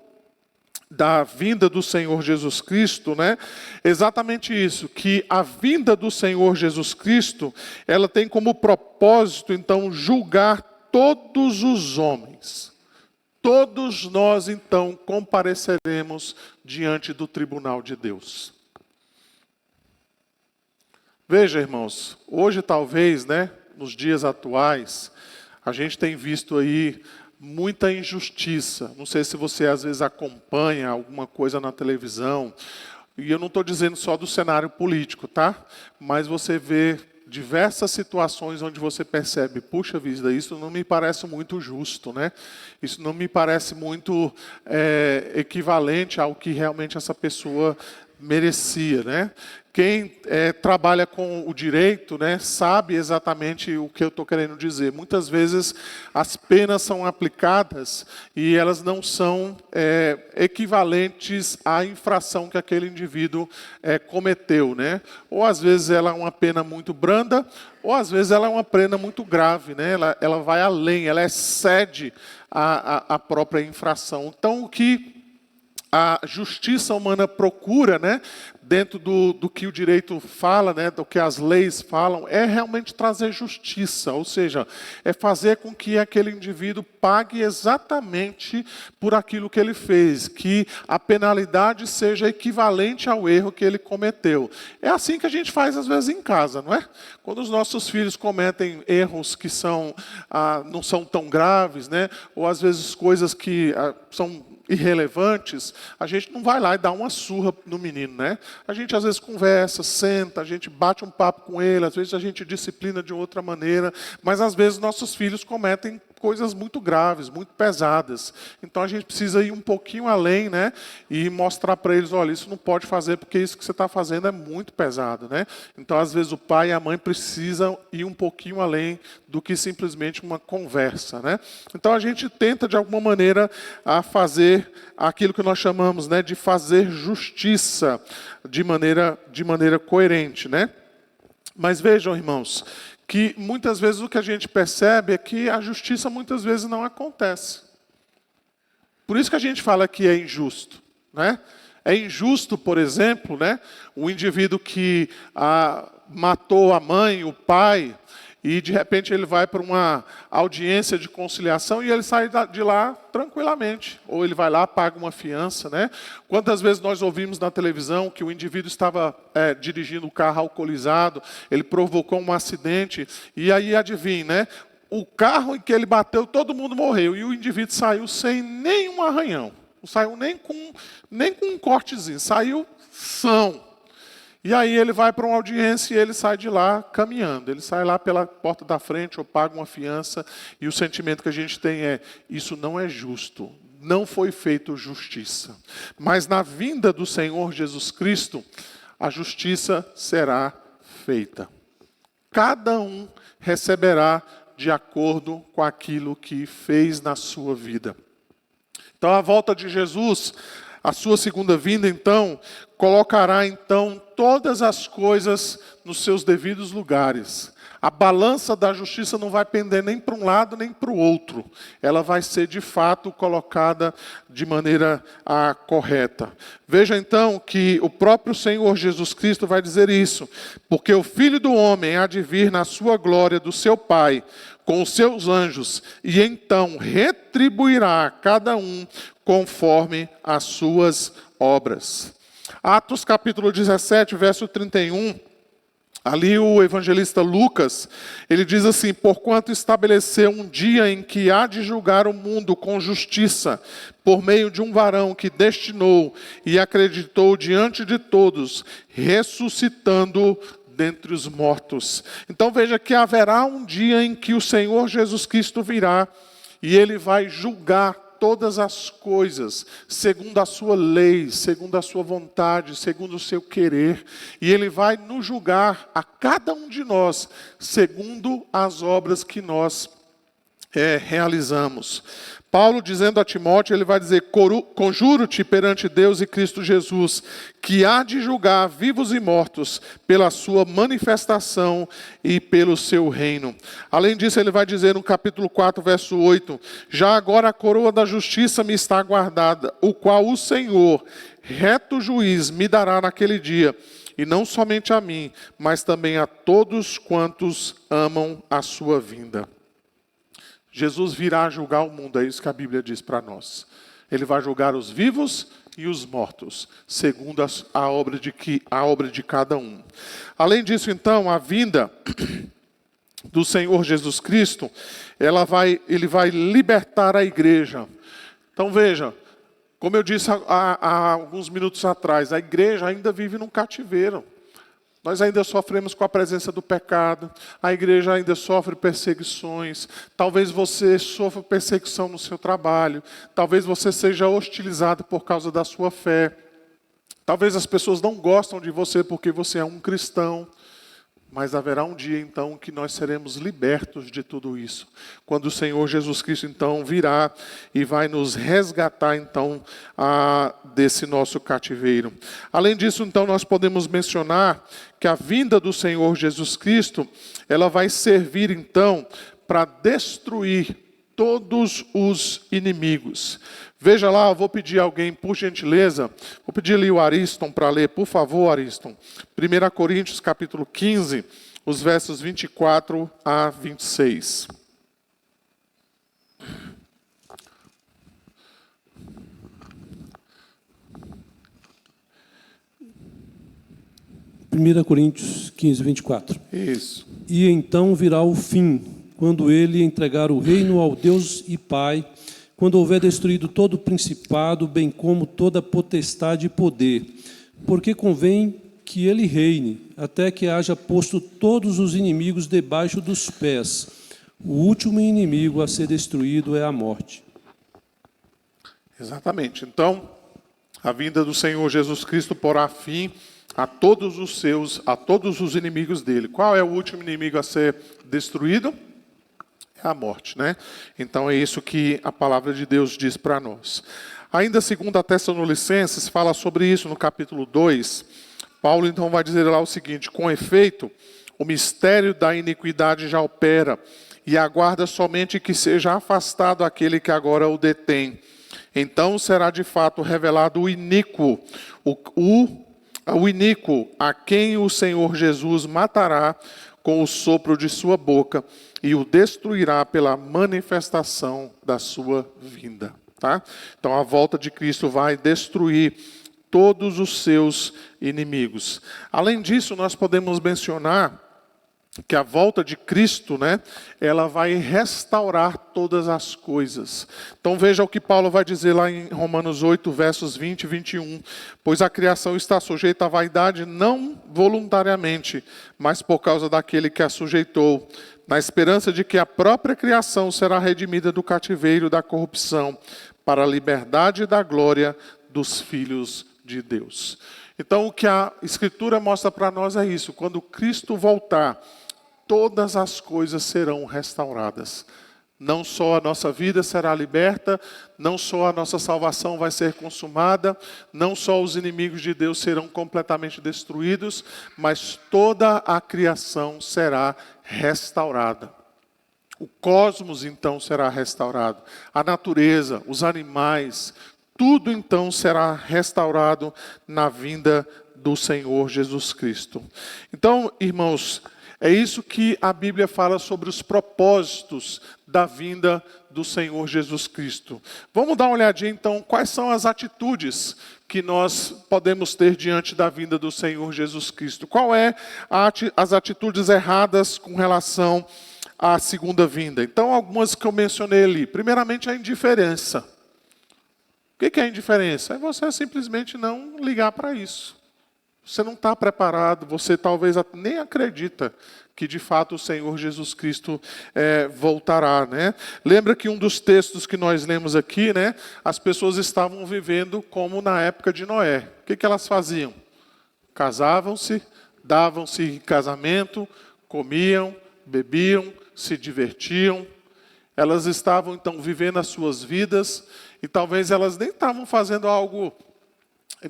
S1: da vinda do Senhor Jesus Cristo, exatamente isso, que a vinda do Senhor Jesus Cristo, ela tem como propósito, então, julgar todos os homens. Todos nós, então, compareceremos diante do tribunal de Deus. Veja, irmãos, hoje talvez, nos dias atuais, a gente tem visto aí muita injustiça. Não sei se você às vezes acompanha alguma coisa na televisão, e eu não estou dizendo só do cenário político, Mas você vê diversas situações onde você percebe, puxa vida, isso não me parece muito justo, Isso não me parece muito equivalente ao que realmente essa pessoa merecia, Quem trabalha com o direito, sabe exatamente o que eu estou querendo dizer. Muitas vezes as penas são aplicadas e elas não são equivalentes à infração que aquele indivíduo cometeu, Ou às vezes ela é uma pena muito branda, ou às vezes ela é uma pena muito grave, Ela vai além, ela excede a própria infração. Então, o que a justiça humana procura, dentro do que o direito fala, do que as leis falam, é realmente trazer justiça, ou seja, é fazer com que aquele indivíduo pague exatamente por aquilo que ele fez, que a penalidade seja equivalente ao erro que ele cometeu. É assim que a gente faz às vezes em casa, não é? Quando os nossos filhos cometem erros que não são tão graves, ou às vezes coisas que são irrelevantes, a gente não vai lá e dá uma surra no menino, A gente às vezes conversa, senta, a gente bate um papo com ele, às vezes a gente disciplina de outra maneira, mas às vezes nossos filhos cometem coisas muito graves, muito pesadas. Então a gente precisa ir um pouquinho além, né? E mostrar para eles, olha, isso não pode fazer porque isso que você está fazendo é muito pesado, né? Então às vezes o pai e a mãe precisam ir um pouquinho além do que simplesmente uma conversa, né? Então a gente tenta de alguma maneira a fazer aquilo que nós chamamos, né, de fazer justiça de maneira coerente, né? Mas vejam, irmãos, que muitas vezes o que a gente percebe é que a justiça muitas vezes não acontece. Por isso que a gente fala que é injusto, né? É injusto, por exemplo, né, um indivíduo que matou a mãe, o pai, e de repente ele vai para uma audiência de conciliação e ele sai de lá tranquilamente. Ou ele vai lá, paga uma fiança, né? Quantas vezes nós ouvimos na televisão que o indivíduo estava dirigindo o carro alcoolizado, ele provocou um acidente, e aí adivinha, né? O carro em que ele bateu, todo mundo morreu, e o indivíduo saiu sem nenhum arranhão. Não saiu nem com um cortezinho, saiu são. E aí ele vai para uma audiência e ele sai de lá caminhando. Ele sai lá pela porta da frente ou paga uma fiança. E o sentimento que a gente tem é, isso não é justo. Não foi feito justiça. Mas na vinda do Senhor Jesus Cristo, a justiça será feita. Cada um receberá de acordo com aquilo que fez na sua vida. Então a volta de Jesus, a sua segunda vinda, então, colocará então todas as coisas nos seus devidos lugares. A balança da justiça não vai pender nem para um lado nem para o outro. Ela vai ser de fato colocada de maneira correta. Veja então que o próprio Senhor Jesus Cristo vai dizer isso. Porque o Filho do Homem há de vir na sua glória do seu Pai, com os seus anjos, e então retribuirá a cada um conforme as suas obras. Atos capítulo 17, verso 31, ali o evangelista Lucas, ele diz assim: porquanto estabeleceu um dia em que há de julgar o mundo com justiça, por meio de um varão que destinou e acreditou diante de todos, ressuscitando dentre os mortos. Então veja que haverá um dia em que o Senhor Jesus Cristo virá e ele vai julgar todas as coisas, segundo a sua lei, segundo a sua vontade, segundo o seu querer. E ele vai nos julgar a cada um de nós, segundo as obras que nós realizamos. Paulo, dizendo a Timóteo, ele vai dizer: conjuro-te perante Deus e Cristo Jesus, que há de julgar vivos e mortos pela sua manifestação e pelo seu reino. Além disso, ele vai dizer no capítulo 4, verso 8, já agora a coroa da justiça me está guardada, o qual o Senhor, reto juiz, me dará naquele dia, e não somente a mim, mas também a todos quantos amam a sua vinda. Jesus virá julgar o mundo, é isso que a Bíblia diz para nós. Ele vai julgar os vivos e os mortos, segundo a obra de cada um. Além disso, então, a vinda do Senhor Jesus Cristo, ele vai libertar a igreja. Então veja, como eu disse há alguns minutos atrás, a igreja ainda vive num cativeiro. Nós ainda sofremos com a presença do pecado, a igreja ainda sofre perseguições, talvez você sofra perseguição no seu trabalho, talvez você seja hostilizado por causa da sua fé, talvez as pessoas não gostam de você porque você é um cristão, mas haverá um dia então que nós seremos libertos de tudo isso, quando o Senhor Jesus Cristo então virá e vai nos resgatar então desse nosso cativeiro. Além disso, então, nós podemos mencionar que a vinda do Senhor Jesus Cristo, ela vai servir então para destruir todos os inimigos. Veja lá, eu vou pedir a alguém, por gentileza, vou pedir ali o Ariston para ler, por favor, Ariston. 1 Coríntios capítulo 15, os versos 24 a 26.
S6: Coríntios 15, 24.
S1: Isso.
S6: E então virá o fim, quando ele entregar o reino ao Deus e Pai, quando houver destruído todo o principado, bem como toda potestade e poder, porque convém que ele reine, até que haja posto todos os inimigos debaixo dos pés. O último inimigo a ser destruído é a morte.
S1: Exatamente. Então, a vinda do Senhor Jesus Cristo porá fim a todos os inimigos dele. Qual é o último inimigo a ser destruído? É a morte, né? Então é isso que a palavra de Deus diz para nós. Ainda segundo a Tessalonicenses, fala sobre isso no capítulo 2. Paulo então vai dizer lá o seguinte: com efeito, o mistério da iniquidade já opera, e aguarda somente que seja afastado aquele que agora o detém. Então será de fato revelado o iníquo, o iníquo a quem o Senhor Jesus matará com o sopro de sua boca e o destruirá pela manifestação da sua vinda. Tá? Então a volta de Cristo vai destruir todos os seus inimigos. Além disso, nós podemos mencionar que a volta de Cristo, né, ela vai restaurar todas as coisas. Então veja o que Paulo vai dizer lá em Romanos 8, versos 20 e 21. Pois a criação está sujeita à vaidade não voluntariamente, mas por causa daquele que a sujeitou, na esperança de que a própria criação será redimida do cativeiro da corrupção, para a liberdade da glória dos filhos de Deus. Então o que a Escritura mostra para nós é isso: quando Cristo voltar, todas as coisas serão restauradas. Não só a nossa vida será liberta, não só a nossa salvação vai ser consumada, não só os inimigos de Deus serão completamente destruídos, mas toda a criação será restaurada. O cosmos então será restaurado, a natureza, os animais, tudo então será restaurado na vinda do Senhor Jesus Cristo. Então, irmãos, é isso que a Bíblia fala sobre os propósitos da vinda do Senhor Jesus Cristo. Vamos dar uma olhadinha então, quais são as atitudes que nós podemos ter diante da vinda do Senhor Jesus Cristo. Qual é as atitudes erradas com relação à segunda vinda? Então, algumas que eu mencionei ali. Primeiramente, a indiferença. O que é a indiferença? É você simplesmente não ligar para isso. Você não está preparado, você talvez nem acredita que de fato o Senhor Jesus Cristo voltará, né? Lembra que um dos textos que nós lemos aqui, né? As pessoas estavam vivendo como na época de Noé. O que elas faziam? Casavam-se, davam-se em casamento, comiam, bebiam, se divertiam. Elas estavam então vivendo as suas vidas e talvez elas nem estavam fazendo algo,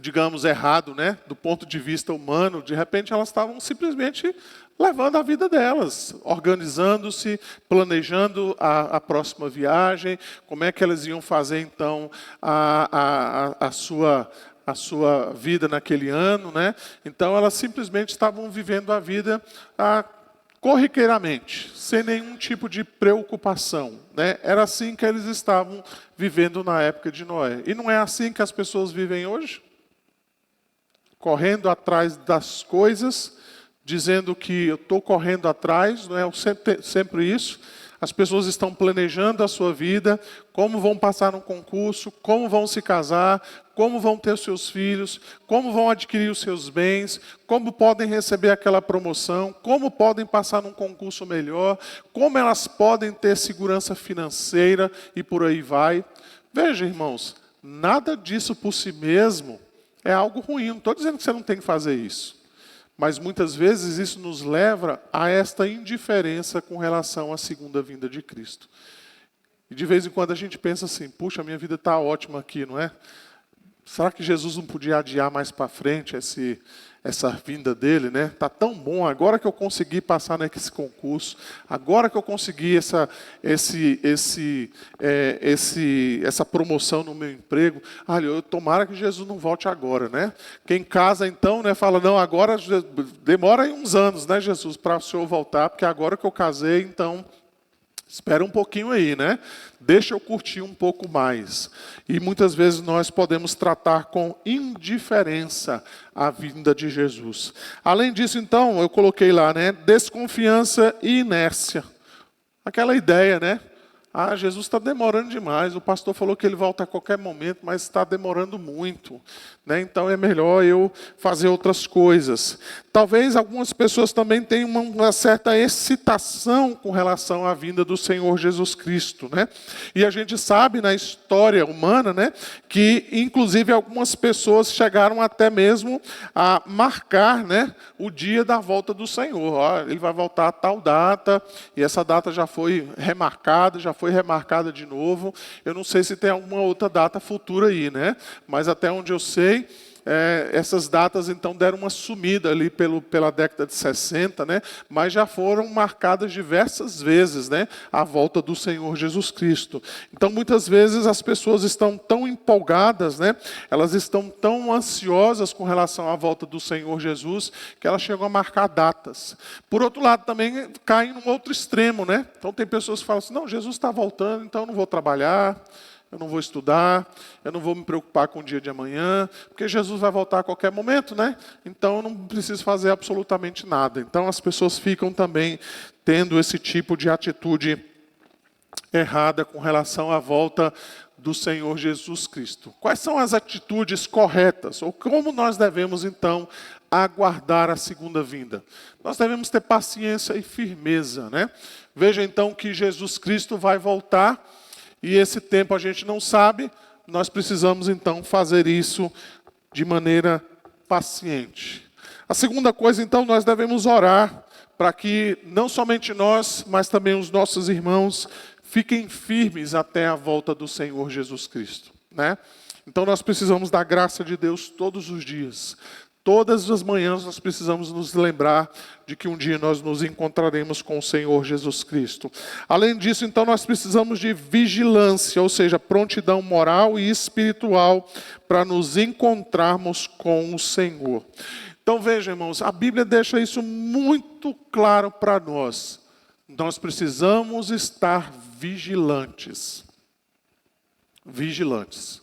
S1: digamos, errado, né? Do ponto de vista humano. De repente elas estavam simplesmente levando a vida delas, organizando-se, planejando a próxima viagem, como é que elas iam fazer então a sua vida naquele ano, né? Então elas simplesmente estavam vivendo a vida corriqueiramente, sem nenhum tipo de preocupação, né? Era assim que eles estavam vivendo na época de Noé. E não é assim que as pessoas vivem hoje? Correndo atrás das coisas, dizendo que eu estou correndo atrás, não é sempre isso. As pessoas estão planejando a sua vida, como vão passar no concurso, como vão se casar, como vão ter os seus filhos, como vão adquirir os seus bens, como podem receber aquela promoção, como podem passar num concurso melhor, como elas podem ter segurança financeira e por aí vai. Veja, irmãos, nada disso por si mesmo é algo ruim. Não estou dizendo que você não tem que fazer isso. Mas muitas vezes isso nos leva a esta indiferença com relação à segunda vinda de Cristo. E de vez em quando a gente pensa assim: puxa, a minha vida está ótima aqui, não é? Será que Jesus não podia adiar mais para frente essa vinda dele, né? Está tão bom, agora que eu consegui passar nesse concurso, agora que eu consegui essa promoção no meu emprego, tomara que Jesus não volte agora, né? Quem casa então, né, fala, não, agora demora aí uns anos, né, Jesus, para o Senhor voltar, porque agora que eu casei, então espera um pouquinho aí, né? Deixa eu curtir um pouco mais. E muitas vezes nós podemos tratar com indiferença a vinda de Jesus. Além disso, então, eu coloquei lá, né? Desconfiança e inércia. Aquela ideia, né? Ah, Jesus está demorando demais, o pastor falou que ele volta a qualquer momento, mas está demorando muito, né? Então é melhor eu fazer outras coisas. Talvez algumas pessoas também tenham uma certa excitação com relação à vinda do Senhor Jesus Cristo, né? E a gente sabe na história humana, né, que inclusive algumas pessoas chegaram até mesmo a marcar, né, o dia da volta do Senhor. Ó, ele vai voltar a tal data, e essa data já foi remarcada de novo. Eu não sei se tem alguma outra data futura aí, né? Mas até onde eu sei, essas datas então deram uma sumida ali pela década de 60, né? Mas já foram marcadas diversas vezes, né, a volta do Senhor Jesus Cristo. Então muitas vezes as pessoas estão tão empolgadas, né? Elas estão tão ansiosas com relação à volta do Senhor Jesus, que elas chegam a marcar datas. Por outro lado também caem num outro extremo, né? Então tem pessoas que falam assim: não, Jesus está voltando, então eu não vou trabalhar, eu não vou estudar, eu não vou me preocupar com o dia de amanhã, porque Jesus vai voltar a qualquer momento, né? Então eu não preciso fazer absolutamente nada. Então as pessoas ficam também tendo esse tipo de atitude errada com relação à volta do Senhor Jesus Cristo. Quais são as atitudes corretas? Ou como nós devemos, então, aguardar a segunda vinda? Nós devemos ter paciência e firmeza, né? Veja, então, que Jesus Cristo vai voltar, e esse tempo a gente não sabe, nós precisamos então fazer isso de maneira paciente. A segunda coisa, então, nós devemos orar para que não somente nós, mas também os nossos irmãos fiquem firmes até a volta do Senhor Jesus Cristo, né? Então nós precisamos da graça de Deus todos os dias. Todas as manhãs nós precisamos nos lembrar de que um dia nós nos encontraremos com o Senhor Jesus Cristo. Além disso, então, nós precisamos de vigilância, ou seja, prontidão moral e espiritual para nos encontrarmos com o Senhor. Então, vejam, irmãos, a Bíblia deixa isso muito claro para nós. Nós precisamos estar vigilantes. Vigilantes.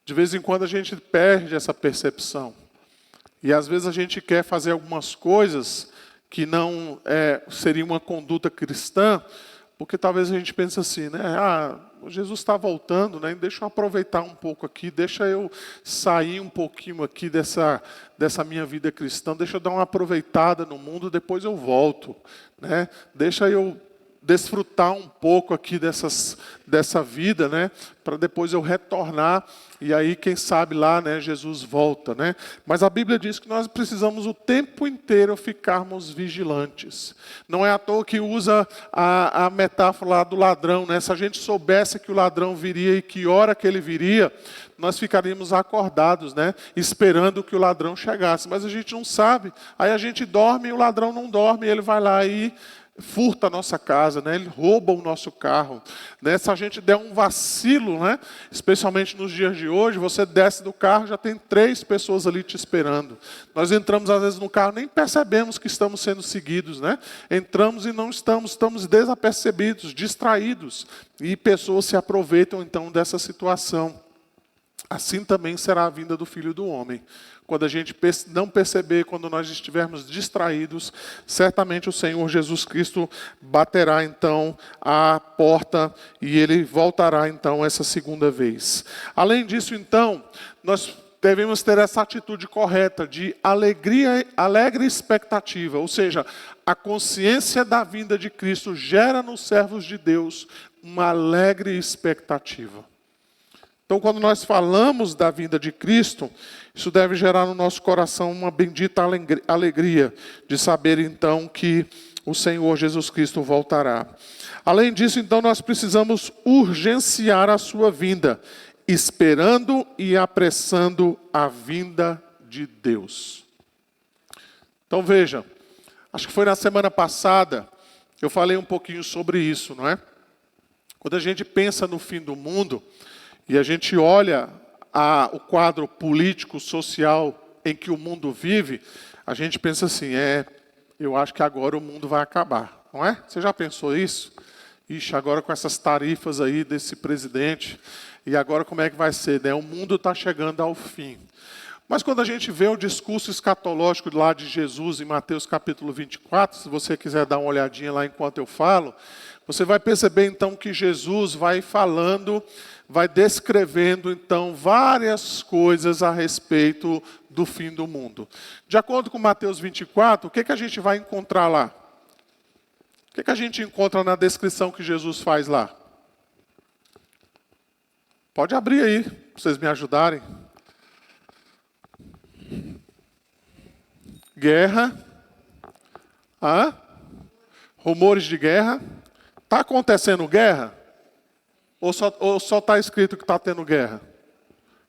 S1: De vez em quando a gente perde essa percepção. E às vezes a gente quer fazer algumas coisas que não seria uma conduta cristã, porque talvez a gente pense assim, né? Ah, Jesus está voltando, né? Deixa eu aproveitar um pouco aqui, deixa eu sair um pouquinho aqui dessa minha vida cristã, deixa eu dar uma aproveitada no mundo, depois eu volto, né? Deixa eu desfrutar um pouco aqui dessa vida, né, para depois eu retornar, e aí, quem sabe lá, né, Jesus volta, né? Mas a Bíblia diz que nós precisamos o tempo inteiro ficarmos vigilantes. Não é à toa que usa a metáfora lá do ladrão, né? Se a gente soubesse que o ladrão viria e que hora que ele viria, nós ficaríamos acordados, né, esperando que o ladrão chegasse. Mas a gente não sabe, aí a gente dorme e o ladrão não dorme, e ele vai lá e furta a nossa casa, né? Ele rouba o nosso carro, né? Se a gente der um vacilo, né, especialmente nos dias de hoje, você desce do carro, já tem 3 pessoas ali te esperando. Nós entramos às vezes no carro, nem percebemos que estamos sendo seguidos, né? Entramos e não estamos desapercebidos, distraídos, e pessoas se aproveitam então dessa situação. Assim também será a vinda do Filho do Homem. Quando a gente não perceber, quando nós estivermos distraídos, certamente o Senhor Jesus Cristo baterá então a porta e ele voltará então essa segunda vez. Além disso, então, nós devemos ter essa atitude correta de alegre expectativa, ou seja, a consciência da vinda de Cristo gera nos servos de Deus uma alegre expectativa. Então, quando nós falamos da vinda de Cristo, isso deve gerar no nosso coração uma bendita alegria de saber, então, que o Senhor Jesus Cristo voltará. Além disso, então, nós precisamos urgenciar a sua vinda, esperando e apressando a vinda de Deus. Então, veja, acho que foi na semana passada, eu falei um pouquinho sobre isso, não é? Quando a gente pensa no fim do mundo, e a gente olha o quadro político, social em que o mundo vive, a gente pensa assim, eu acho que agora o mundo vai acabar, não é? Você já pensou isso? Ixi, agora com essas tarifas aí desse presidente, e agora como é que vai ser, né? O mundo está chegando ao fim. Mas quando a gente vê o discurso escatológico lá de Jesus em Mateus capítulo 24, se você quiser dar uma olhadinha lá enquanto eu falo, você vai perceber então que Jesus vai falando, vai descrevendo então várias coisas a respeito do fim do mundo. De acordo com Mateus 24, o que a gente vai encontrar lá? O que a gente encontra na descrição que Jesus faz lá? Pode abrir aí, para vocês me ajudarem. Guerra. Rumores de guerra. Está acontecendo guerra? Ou só está escrito que está tendo guerra?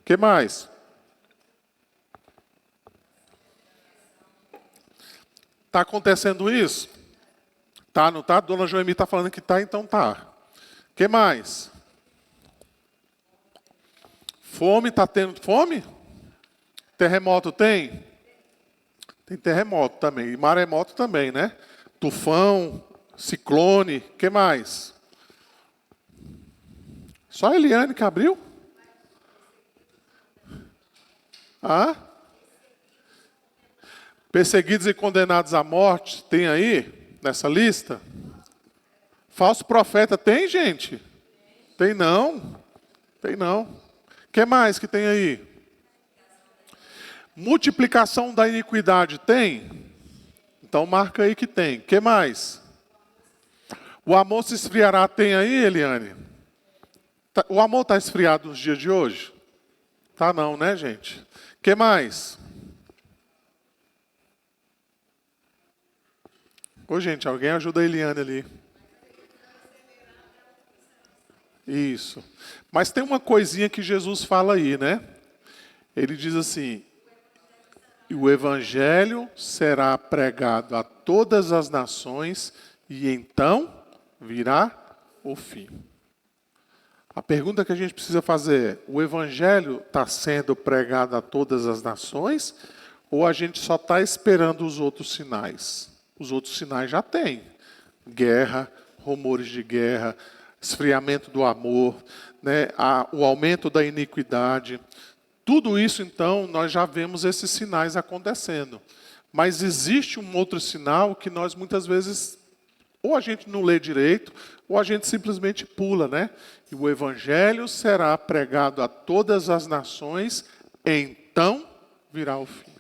S1: O que mais? Está acontecendo isso? Tá, não está? Dona Joemi está falando que está, então tá. O que mais? Fome, está tendo fome? Terremoto tem? Tem terremoto também. E maremoto também, né? Tufão, ciclone, o que mais? Só a Eliane que abriu? Perseguidos e condenados à morte, tem aí, nessa lista? Falso profeta tem, gente? Tem não. Tem não. O que mais que tem aí? Multiplicação da iniquidade tem? Então marca aí que tem. O que mais? O amor se esfriará, tem aí, Eliane? O amor está esfriado nos dias de hoje? Tá não, né, gente? O que mais? Ô, gente, alguém ajuda a Eliane ali. Isso. Mas tem uma coisinha que Jesus fala aí, né? Ele diz assim: e o evangelho será pregado a todas as nações, e então virá o fim. A pergunta que a gente precisa fazer é: o evangelho está sendo pregado a todas as nações, ou a gente só está esperando os outros sinais? Os outros sinais já tem. Guerra, rumores de guerra, esfriamento do amor, né, o aumento da iniquidade. Tudo isso, então, nós já vemos esses sinais acontecendo. Mas existe um outro sinal que nós, muitas vezes, ou a gente não lê direito, ou a gente simplesmente pula, né? E o evangelho será pregado a todas as nações, então virá o fim.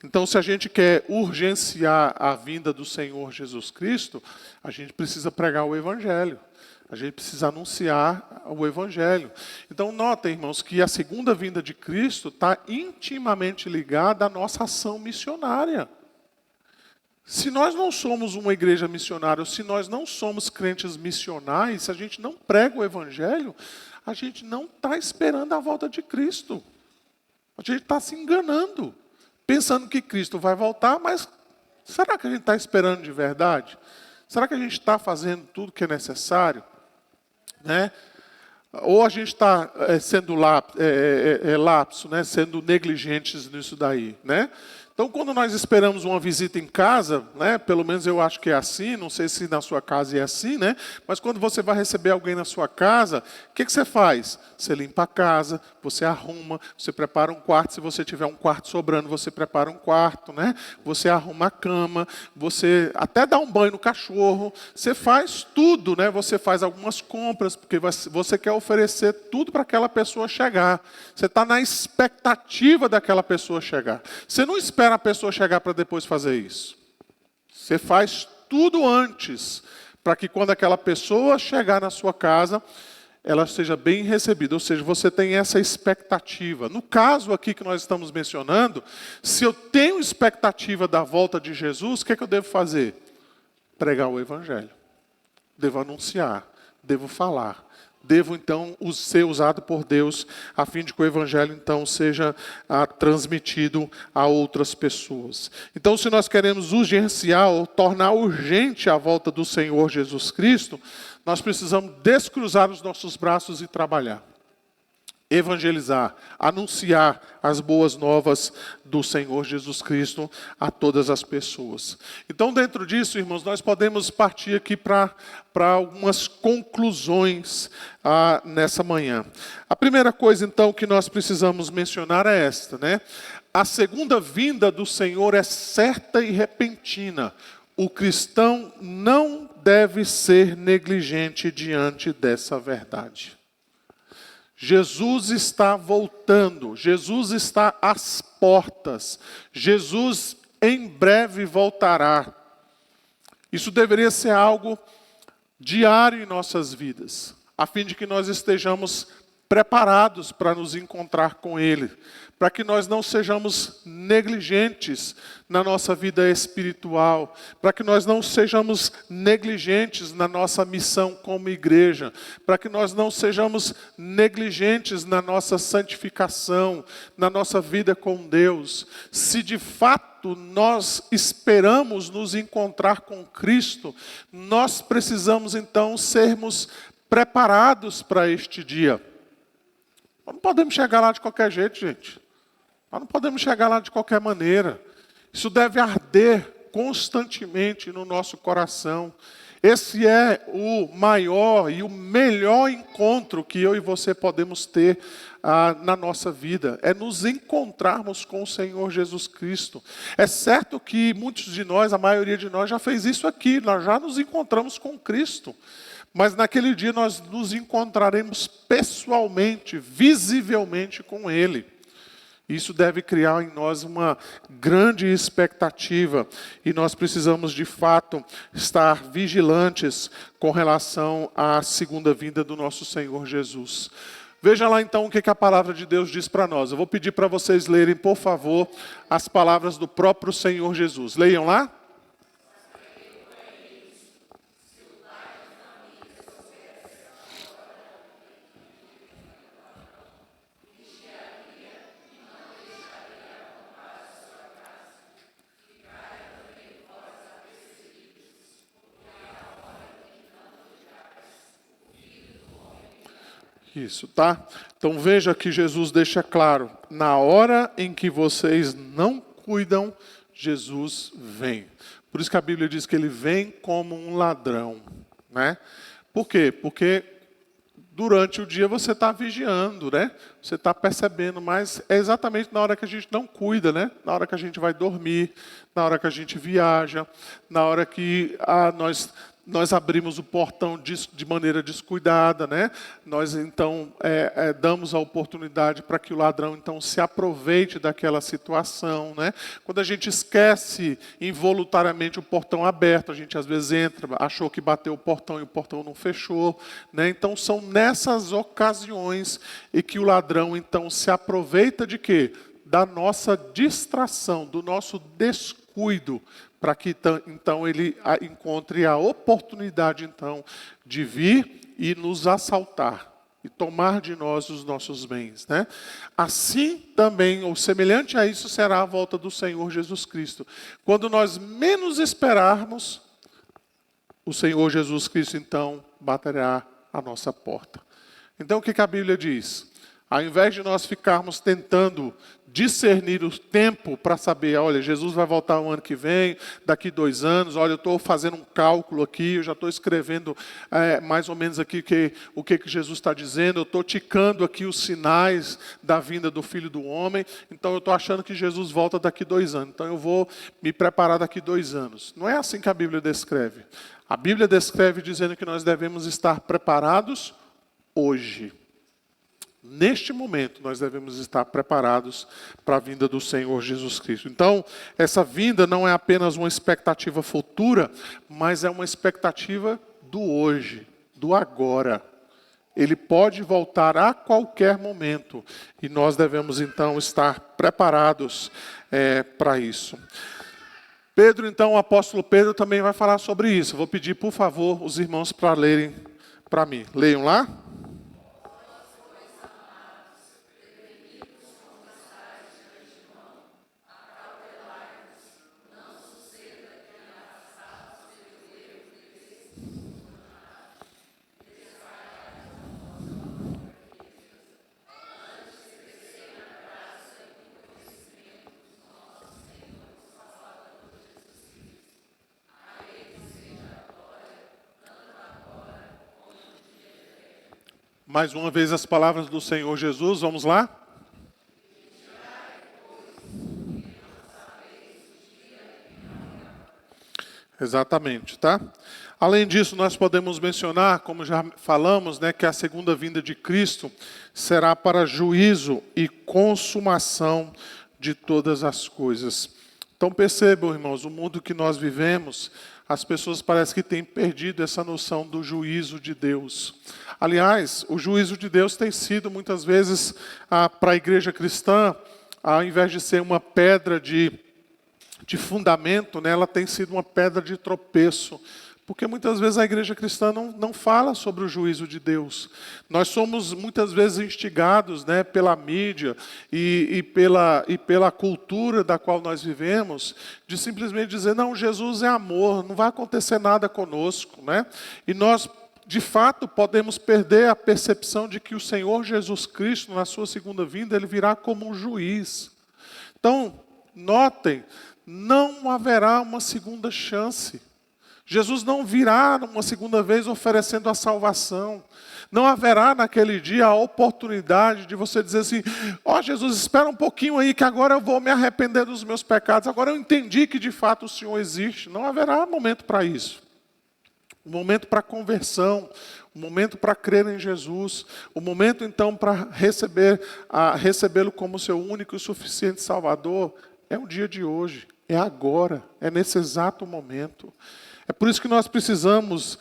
S1: Então, se a gente quer urgenciar a vinda do Senhor Jesus Cristo, a gente precisa pregar o evangelho. A gente precisa anunciar o evangelho. Então, notem, irmãos, que a segunda vinda de Cristo está intimamente ligada à nossa ação missionária. Se nós não somos uma igreja missionária, ou se nós não somos crentes missionais, se a gente não prega o evangelho, a gente não está esperando a volta de Cristo. A gente está se enganando, pensando que Cristo vai voltar, mas será que a gente está esperando de verdade? Será que a gente está fazendo tudo que é necessário? Né? Ou a gente está sendo lapso, né? Sendo negligentes nisso daí, né? Então, quando nós esperamos uma visita em casa, né, pelo menos eu acho que é assim, não sei se na sua casa é assim, né, mas quando você vai receber alguém na sua casa, o que você faz? Você limpa a casa, você arruma, você prepara um quarto, se você tiver um quarto sobrando, você prepara um quarto, né, você arruma a cama, você até dá um banho no cachorro, você faz tudo, né, você faz algumas compras, porque você quer oferecer tudo para aquela pessoa chegar. Você está na expectativa daquela pessoa chegar. Você não espera a pessoa chegar para depois fazer isso. Você faz tudo antes, para que quando aquela pessoa chegar na sua casa, ela seja bem recebida. Ou seja, você tem essa expectativa. No caso aqui que nós estamos mencionando, se eu tenho expectativa da volta de Jesus, o que é que eu devo fazer? Pregar o evangelho. Devo anunciar, devo falar. Devo, então, ser usado por Deus, a fim de que o evangelho, então, seja transmitido a outras pessoas. Então, se nós queremos urgenciar ou tornar urgente a volta do Senhor Jesus Cristo, nós precisamos descruzar os nossos braços e trabalhar. Evangelizar, anunciar as boas novas do Senhor Jesus Cristo a todas as pessoas. Então, dentro disso, irmãos, nós podemos partir aqui para algumas conclusões nessa manhã. A primeira coisa, então, que nós precisamos mencionar é esta, né? A segunda vinda do Senhor é certa e repentina. O cristão não deve ser negligente diante dessa verdade. Jesus está voltando, Jesus está às portas, Jesus em breve voltará. Isso deveria ser algo diário em nossas vidas, a fim de que nós estejamos preparados para nos encontrar com Ele, para que nós não sejamos negligentes na nossa vida espiritual, para que nós não sejamos negligentes na nossa missão como igreja, para que nós não sejamos negligentes na nossa santificação, na nossa vida com Deus. Se de fato nós esperamos nos encontrar com Cristo, nós precisamos então sermos preparados para este dia. Nós não podemos chegar lá de qualquer jeito, gente. Nós não podemos chegar lá de qualquer maneira. Isso deve arder constantemente no nosso coração. Esse é o maior e o melhor encontro que eu e você podemos ter na nossa vida. É nos encontrarmos com o Senhor Jesus Cristo. É certo que muitos de nós, a maioria de nós, já fez isso aqui. Nós já nos encontramos com Cristo. Mas naquele dia nós nos encontraremos pessoalmente, visivelmente com Ele. Isso deve criar em nós uma grande expectativa. E nós precisamos, de fato, estar vigilantes com relação à segunda vinda do nosso Senhor Jesus. Veja lá então o que a palavra de Deus diz para nós. Eu vou pedir para vocês lerem, por favor, as palavras do próprio Senhor Jesus. Leiam lá. Isso, tá? Então veja que Jesus deixa claro, na hora em que vocês não cuidam, Jesus vem. Por isso que a Bíblia diz que ele vem como um ladrão, né? Por quê? Porque durante o dia você está vigiando, né? Você está percebendo, mas é exatamente na hora que a gente não cuida, né? Na hora que a gente vai dormir, na hora que a gente viaja, na hora que nós abrimos o portão de maneira descuidada, né? Nós então damos a oportunidade para que o ladrão então se aproveite daquela situação, né? Quando a gente esquece involuntariamente o portão aberto, a gente às vezes entra, achou que bateu o portão e o portão não fechou, né? Então são nessas ocasiões em que o ladrão então se aproveita de quê? Da nossa distração, do nosso descuido, para que então ele encontre a oportunidade então de vir e nos assaltar e tomar de nós os nossos bens, né? Assim também, ou semelhante a isso, será a volta do Senhor Jesus Cristo. Quando nós menos esperarmos, o Senhor Jesus Cristo então baterá a nossa porta. Então o que a Bíblia diz? Ao invés de nós ficarmos tentando discernir o tempo para saber, olha, Jesus vai voltar o ano que vem, daqui 2 anos, olha, eu estou fazendo um cálculo aqui, eu já estou escrevendo mais ou menos aqui o que Jesus está dizendo, eu estou ticando aqui os sinais da vinda do Filho do Homem, então eu estou achando que Jesus volta daqui 2 anos, então eu vou me preparar daqui 2 anos. Não é assim que a Bíblia descreve. A Bíblia descreve dizendo que nós devemos estar preparados hoje. Neste momento, nós devemos estar preparados para a vinda do Senhor Jesus Cristo. Então, essa vinda não é apenas uma expectativa futura, mas é uma expectativa do hoje, do agora. Ele pode voltar a qualquer momento e nós devemos, então, estar preparados para isso. Pedro, então, o apóstolo Pedro também vai falar sobre isso. Eu vou pedir, por favor, os irmãos para lerem para mim. Leiam lá. Mais uma vez as palavras do Senhor Jesus, vamos lá? Exatamente, tá? Além disso, nós podemos mencionar, como já falamos, né, que a segunda vinda de Cristo será para juízo e consumação de todas as coisas. Então percebam, irmãos, o mundo que nós vivemos, as pessoas parecem que têm perdido essa noção do juízo de Deus. Aliás, o juízo de Deus tem sido, muitas vezes, para a igreja cristã, ao invés de ser uma pedra de fundamento, né, ela tem sido uma pedra de tropeço. Porque muitas vezes a igreja cristã não fala sobre o juízo de Deus. Nós somos muitas vezes instigados, né, pela mídia e pela cultura da qual nós vivemos, de simplesmente dizer, não, Jesus é amor, não vai acontecer nada conosco, né? E nós, de fato, podemos perder a percepção de que o Senhor Jesus Cristo, na sua segunda vinda, Ele virá como um juiz. Então, notem, não haverá uma segunda chance. Jesus não virá uma segunda vez oferecendo a salvação. Não haverá naquele dia a oportunidade de você dizer assim, ó Jesus, espera um pouquinho aí que agora eu vou me arrepender dos meus pecados. Agora eu entendi que de fato o Senhor existe. Não haverá momento para isso. Um momento para conversão, um momento para crer em Jesus, um momento então para recebê-lo como seu único e suficiente Salvador, é o dia de hoje, é agora, é nesse exato momento. É por isso que nós precisamos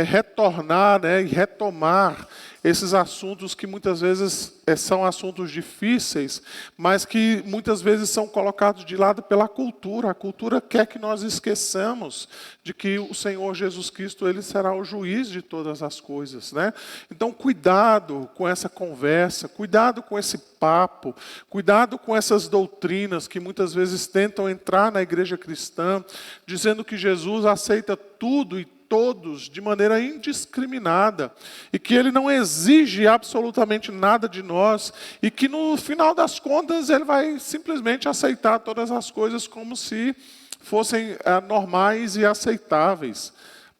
S1: retornar, né, e retomar esses assuntos que muitas vezes são assuntos difíceis, mas que muitas vezes são colocados de lado pela cultura. A cultura quer que nós esqueçamos de que o Senhor Jesus Cristo, Ele será o juiz de todas as coisas, né? Então, cuidado com essa conversa, cuidado com esse papo, cuidado com essas doutrinas que muitas vezes tentam entrar na igreja cristã, dizendo que Jesus aceita tudo e todos de maneira indiscriminada, e que Ele não exige absolutamente nada de nós, e que no final das contas Ele vai simplesmente aceitar todas as coisas como se fossem normais e aceitáveis.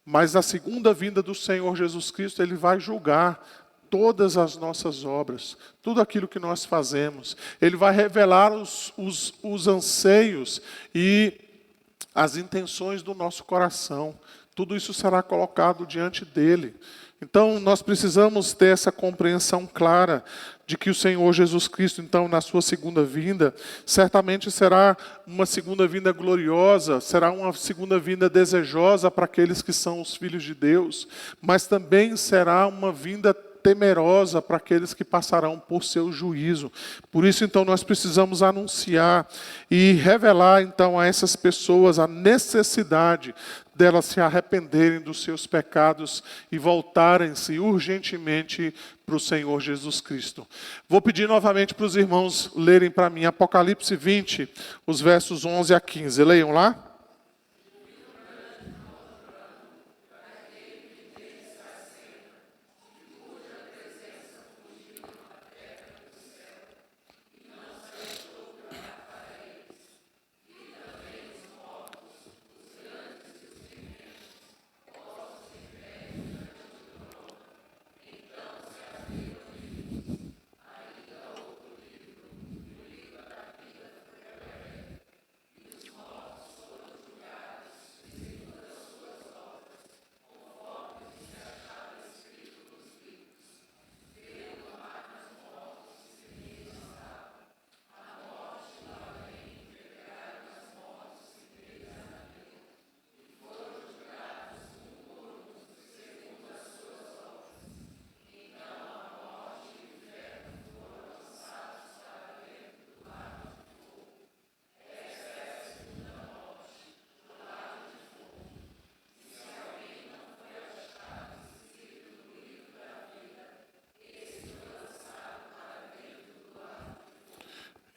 S1: Mas a segunda vinda do Senhor Jesus Cristo, Ele vai julgar todas as nossas obras, tudo aquilo que nós fazemos. Ele vai revelar os anseios e as intenções do nosso coração. Tudo isso será colocado diante dele. Então, nós precisamos ter essa compreensão clara de que o Senhor Jesus Cristo, então, na sua segunda vinda, certamente será uma segunda vinda gloriosa, será uma segunda vinda desejosa para aqueles que são os filhos de Deus, mas também será uma vinda temerosa para aqueles que passarão por seu juízo. Por isso, então, nós precisamos anunciar e revelar, então, a essas pessoas a necessidade delas se arrependerem dos seus pecados e voltarem-se urgentemente para o Senhor Jesus Cristo. Vou pedir novamente para os irmãos lerem para mim Apocalipse 20, os versos 11 a 15. Leiam lá.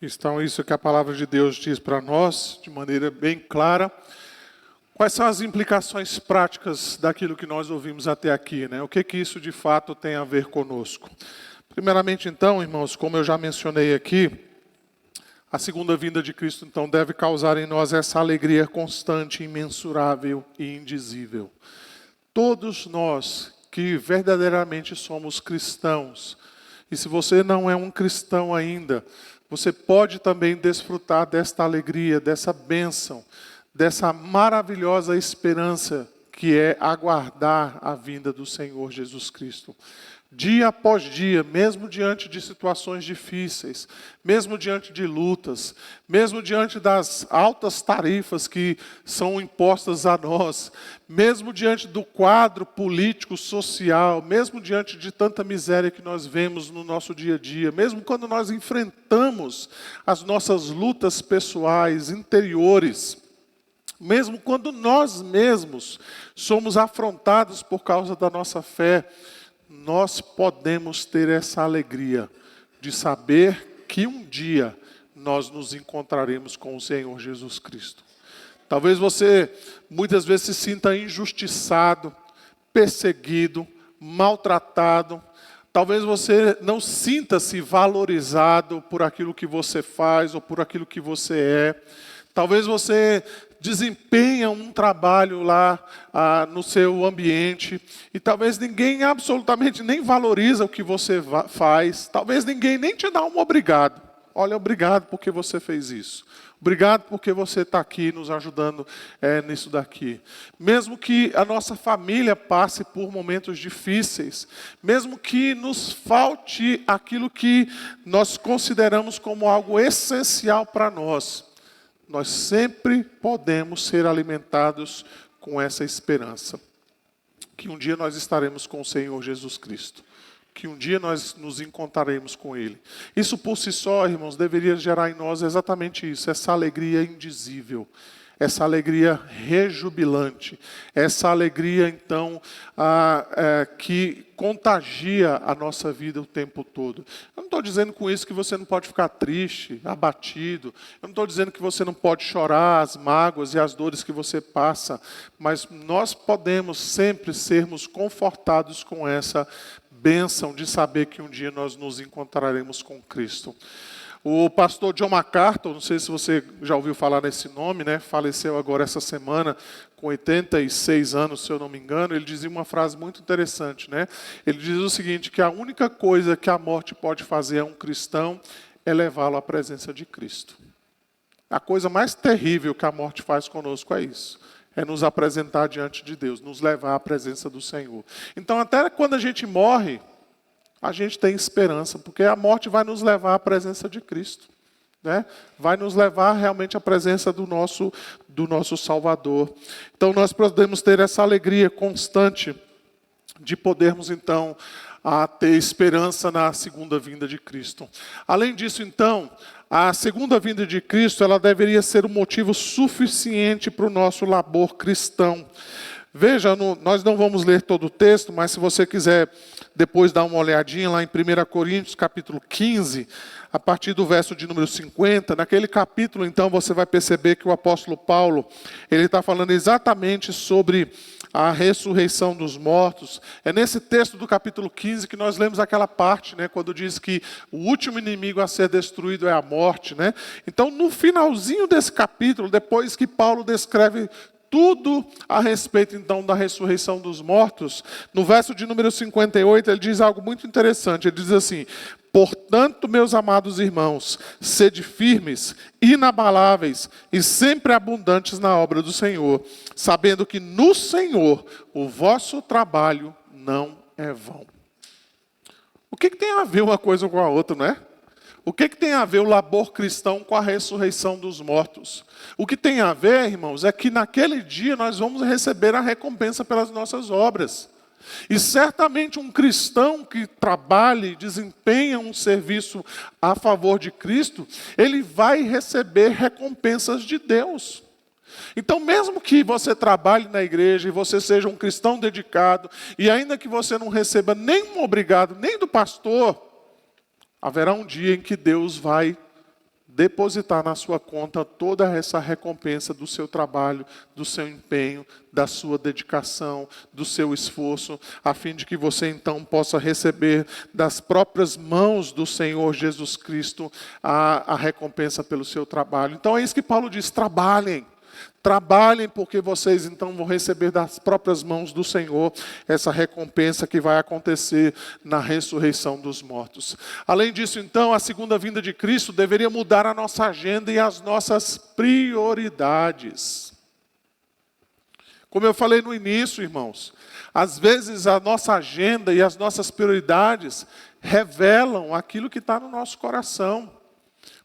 S1: Então, isso que a palavra de Deus diz para nós, de maneira bem clara. Quais são as implicações práticas daquilo que nós ouvimos até aqui, né? O que isso de fato tem a ver conosco? Primeiramente, então, irmãos, como eu já mencionei aqui, a segunda vinda de Cristo, então, deve causar em nós essa alegria constante, imensurável e indizível. Todos nós que verdadeiramente somos cristãos, e se você não é um cristão ainda, você pode também desfrutar desta alegria, dessa bênção, dessa maravilhosa esperança que é aguardar a vinda do Senhor Jesus Cristo. Dia após dia, mesmo diante de situações difíceis, mesmo diante de lutas, mesmo diante das altas tarifas que são impostas a nós, mesmo diante do quadro político, social, mesmo diante de tanta miséria que nós vemos no nosso dia a dia, mesmo quando nós enfrentamos as nossas lutas pessoais, interiores, mesmo quando nós mesmos somos afrontados por causa da nossa fé, nós podemos ter essa alegria de saber que um dia nós nos encontraremos com o Senhor Jesus Cristo. Talvez você muitas vezes se sinta injustiçado, perseguido, maltratado. Talvez você não sinta-se valorizado por aquilo que você faz ou por aquilo que você é. Talvez você desempenha um trabalho lá no seu ambiente e talvez ninguém absolutamente nem valoriza o que você faz. Talvez ninguém nem te dá um obrigado. Olha, obrigado porque você fez isso. Obrigado porque você está aqui nos ajudando nisso daqui. Mesmo que a nossa família passe por momentos difíceis, mesmo que nos falte aquilo que nós consideramos como algo essencial para nós, nós sempre podemos ser alimentados com essa esperança. Que um dia nós estaremos com o Senhor Jesus Cristo. Que um dia nós nos encontraremos com Ele. Isso por si só, irmãos, deveria gerar em nós exatamente isso. Essa alegria indizível. Essa alegria rejubilante, essa alegria, então, que contagia a nossa vida o tempo todo. Eu não estou dizendo com isso que você não pode ficar triste, abatido. Eu não estou dizendo que você não pode chorar as mágoas e as dores que você passa. Mas nós podemos sempre sermos confortados com essa bênção de saber que um dia nós nos encontraremos com Cristo. O pastor John MacArthur, não sei se você já ouviu falar nesse nome, né? Faleceu agora essa semana, com 86 anos, se eu não me engano. Ele dizia uma frase muito interessante, né? Ele diz o seguinte, que a única coisa que a morte pode fazer a um cristão é levá-lo à presença de Cristo. A coisa mais terrível que a morte faz conosco é isso. É nos apresentar diante de Deus, nos levar à presença do Senhor. Então, até quando a gente morre, a gente tem esperança, porque a morte vai nos levar à presença de Cristo, né? Vai nos levar realmente à presença do nosso Salvador. Então nós podemos ter essa alegria constante de podermos então ter esperança na segunda vinda de Cristo. Além disso, então, a segunda vinda de Cristo, ela deveria ser um motivo suficiente para o nosso labor cristão. Veja, nós não vamos ler todo o texto, mas se você quiser depois dar uma olhadinha lá em 1 Coríntios, capítulo 15, a partir do verso de número 50, naquele capítulo, então, você vai perceber que o apóstolo Paulo, ele está falando exatamente sobre a ressurreição dos mortos. É nesse texto do capítulo 15 que nós lemos aquela parte, né, quando diz que o último inimigo a ser destruído é a morte, né? Então, no finalzinho desse capítulo, depois que Paulo descreve tudo a respeito, então, da ressurreição dos mortos, no verso de número 58, ele diz algo muito interessante. Ele diz assim: portanto, meus amados irmãos, sede firmes, inabaláveis e sempre abundantes na obra do Senhor, sabendo que no Senhor o vosso trabalho não é vão. O que tem a ver uma coisa com a outra, não é? O que tem a ver o labor cristão com a ressurreição dos mortos? O que tem a ver, irmãos, é que naquele dia nós vamos receber a recompensa pelas nossas obras. E certamente um cristão que trabalhe, desempenha um serviço a favor de Cristo, ele vai receber recompensas de Deus. Então, mesmo que você trabalhe na igreja e você seja um cristão dedicado, e ainda que você não receba nenhum obrigado, nem do pastor, haverá um dia em que Deus vai depositar na sua conta toda essa recompensa do seu trabalho, do seu empenho, da sua dedicação, do seu esforço, a fim de que você então possa receber das próprias mãos do Senhor Jesus Cristo a recompensa pelo seu trabalho. Então é isso que Paulo diz: trabalhem. Trabalhem, porque vocês então vão receber das próprias mãos do Senhor essa recompensa que vai acontecer na ressurreição dos mortos. Além disso, então, a segunda vinda de Cristo deveria mudar a nossa agenda e as nossas prioridades. Como eu falei no início, irmãos, às vezes a nossa agenda e as nossas prioridades revelam aquilo que está no nosso coração.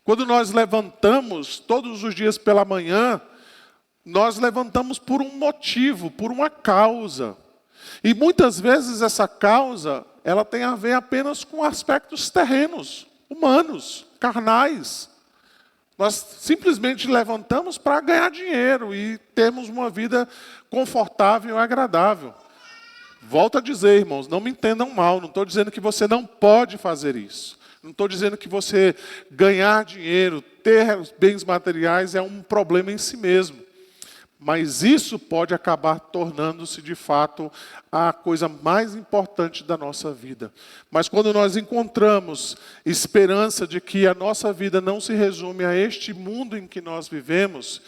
S1: Quando nós levantamos todos os dias pela manhã, nós levantamos por um motivo, por uma causa. E muitas vezes essa causa, ela tem a ver apenas com aspectos terrenos, humanos, carnais. Nós simplesmente levantamos para ganhar dinheiro e termos uma vida confortável e agradável. Volto a dizer, irmãos, não me entendam mal, não estou dizendo que você não pode fazer isso. Não estou dizendo que você ganhar dinheiro, ter bens materiais é um problema em si mesmo. Mas isso pode acabar tornando-se, de fato, a coisa mais importante da nossa vida. Mas quando nós encontramos esperança de que a nossa vida não se resume a este mundo em que nós vivemos,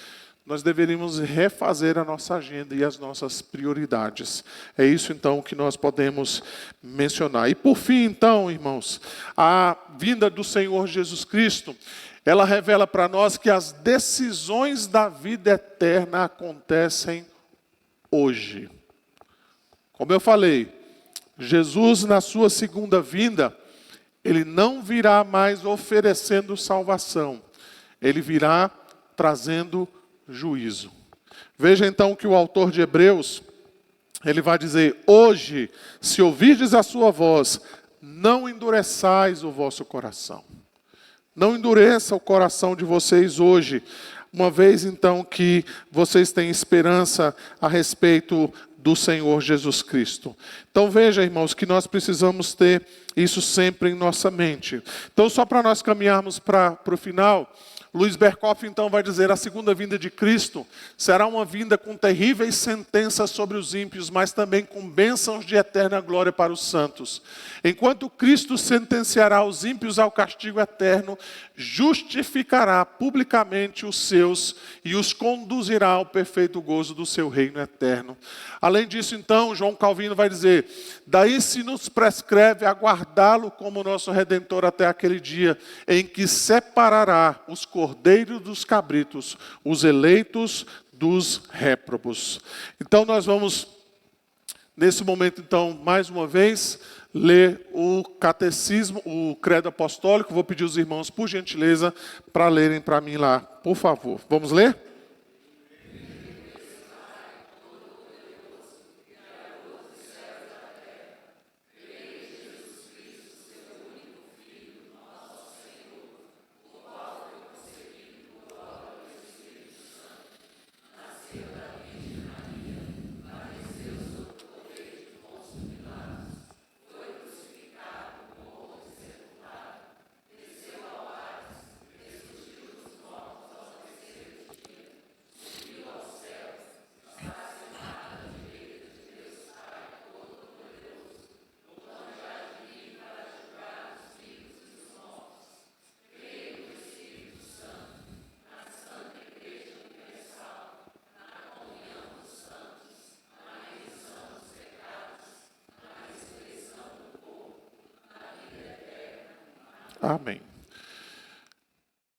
S1: nós deveríamos refazer a nossa agenda e as nossas prioridades. É isso, então, que nós podemos mencionar. E, por fim, então, irmãos, a vinda do Senhor Jesus Cristo, ela revela para nós que as decisões da vida eterna acontecem hoje. Como eu falei, Jesus, na sua segunda vinda, ele não virá mais oferecendo salvação. Ele virá trazendo juízo. Veja então que o autor de Hebreus, ele vai dizer: hoje, se ouvirdes a sua voz, não endureçais o vosso coração. Não endureça o coração de vocês hoje, uma vez então que vocês têm esperança a respeito do Senhor Jesus Cristo. Então veja, irmãos, que nós precisamos ter isso sempre em nossa mente. Então, só para nós caminharmos para o final, Luiz Berkoff, então, vai dizer: a segunda vinda de Cristo será uma vinda com terríveis sentenças sobre os ímpios, mas também com bênçãos de eterna glória para os santos. Enquanto Cristo sentenciará os ímpios ao castigo eterno, justificará publicamente os seus e os conduzirá ao perfeito gozo do seu reino eterno. Além disso, então, João Calvino vai dizer: daí se nos prescreve aguardá-lo como nosso Redentor até aquele dia em que separará os cordeiros dos cabritos, os eleitos dos réprobos. Então nós vamos, nesse momento, então, mais uma vez, ler o catecismo, o credo apostólico. Vou pedir os irmãos, por gentileza, para lerem para mim lá, por favor. Vamos ler? Amém.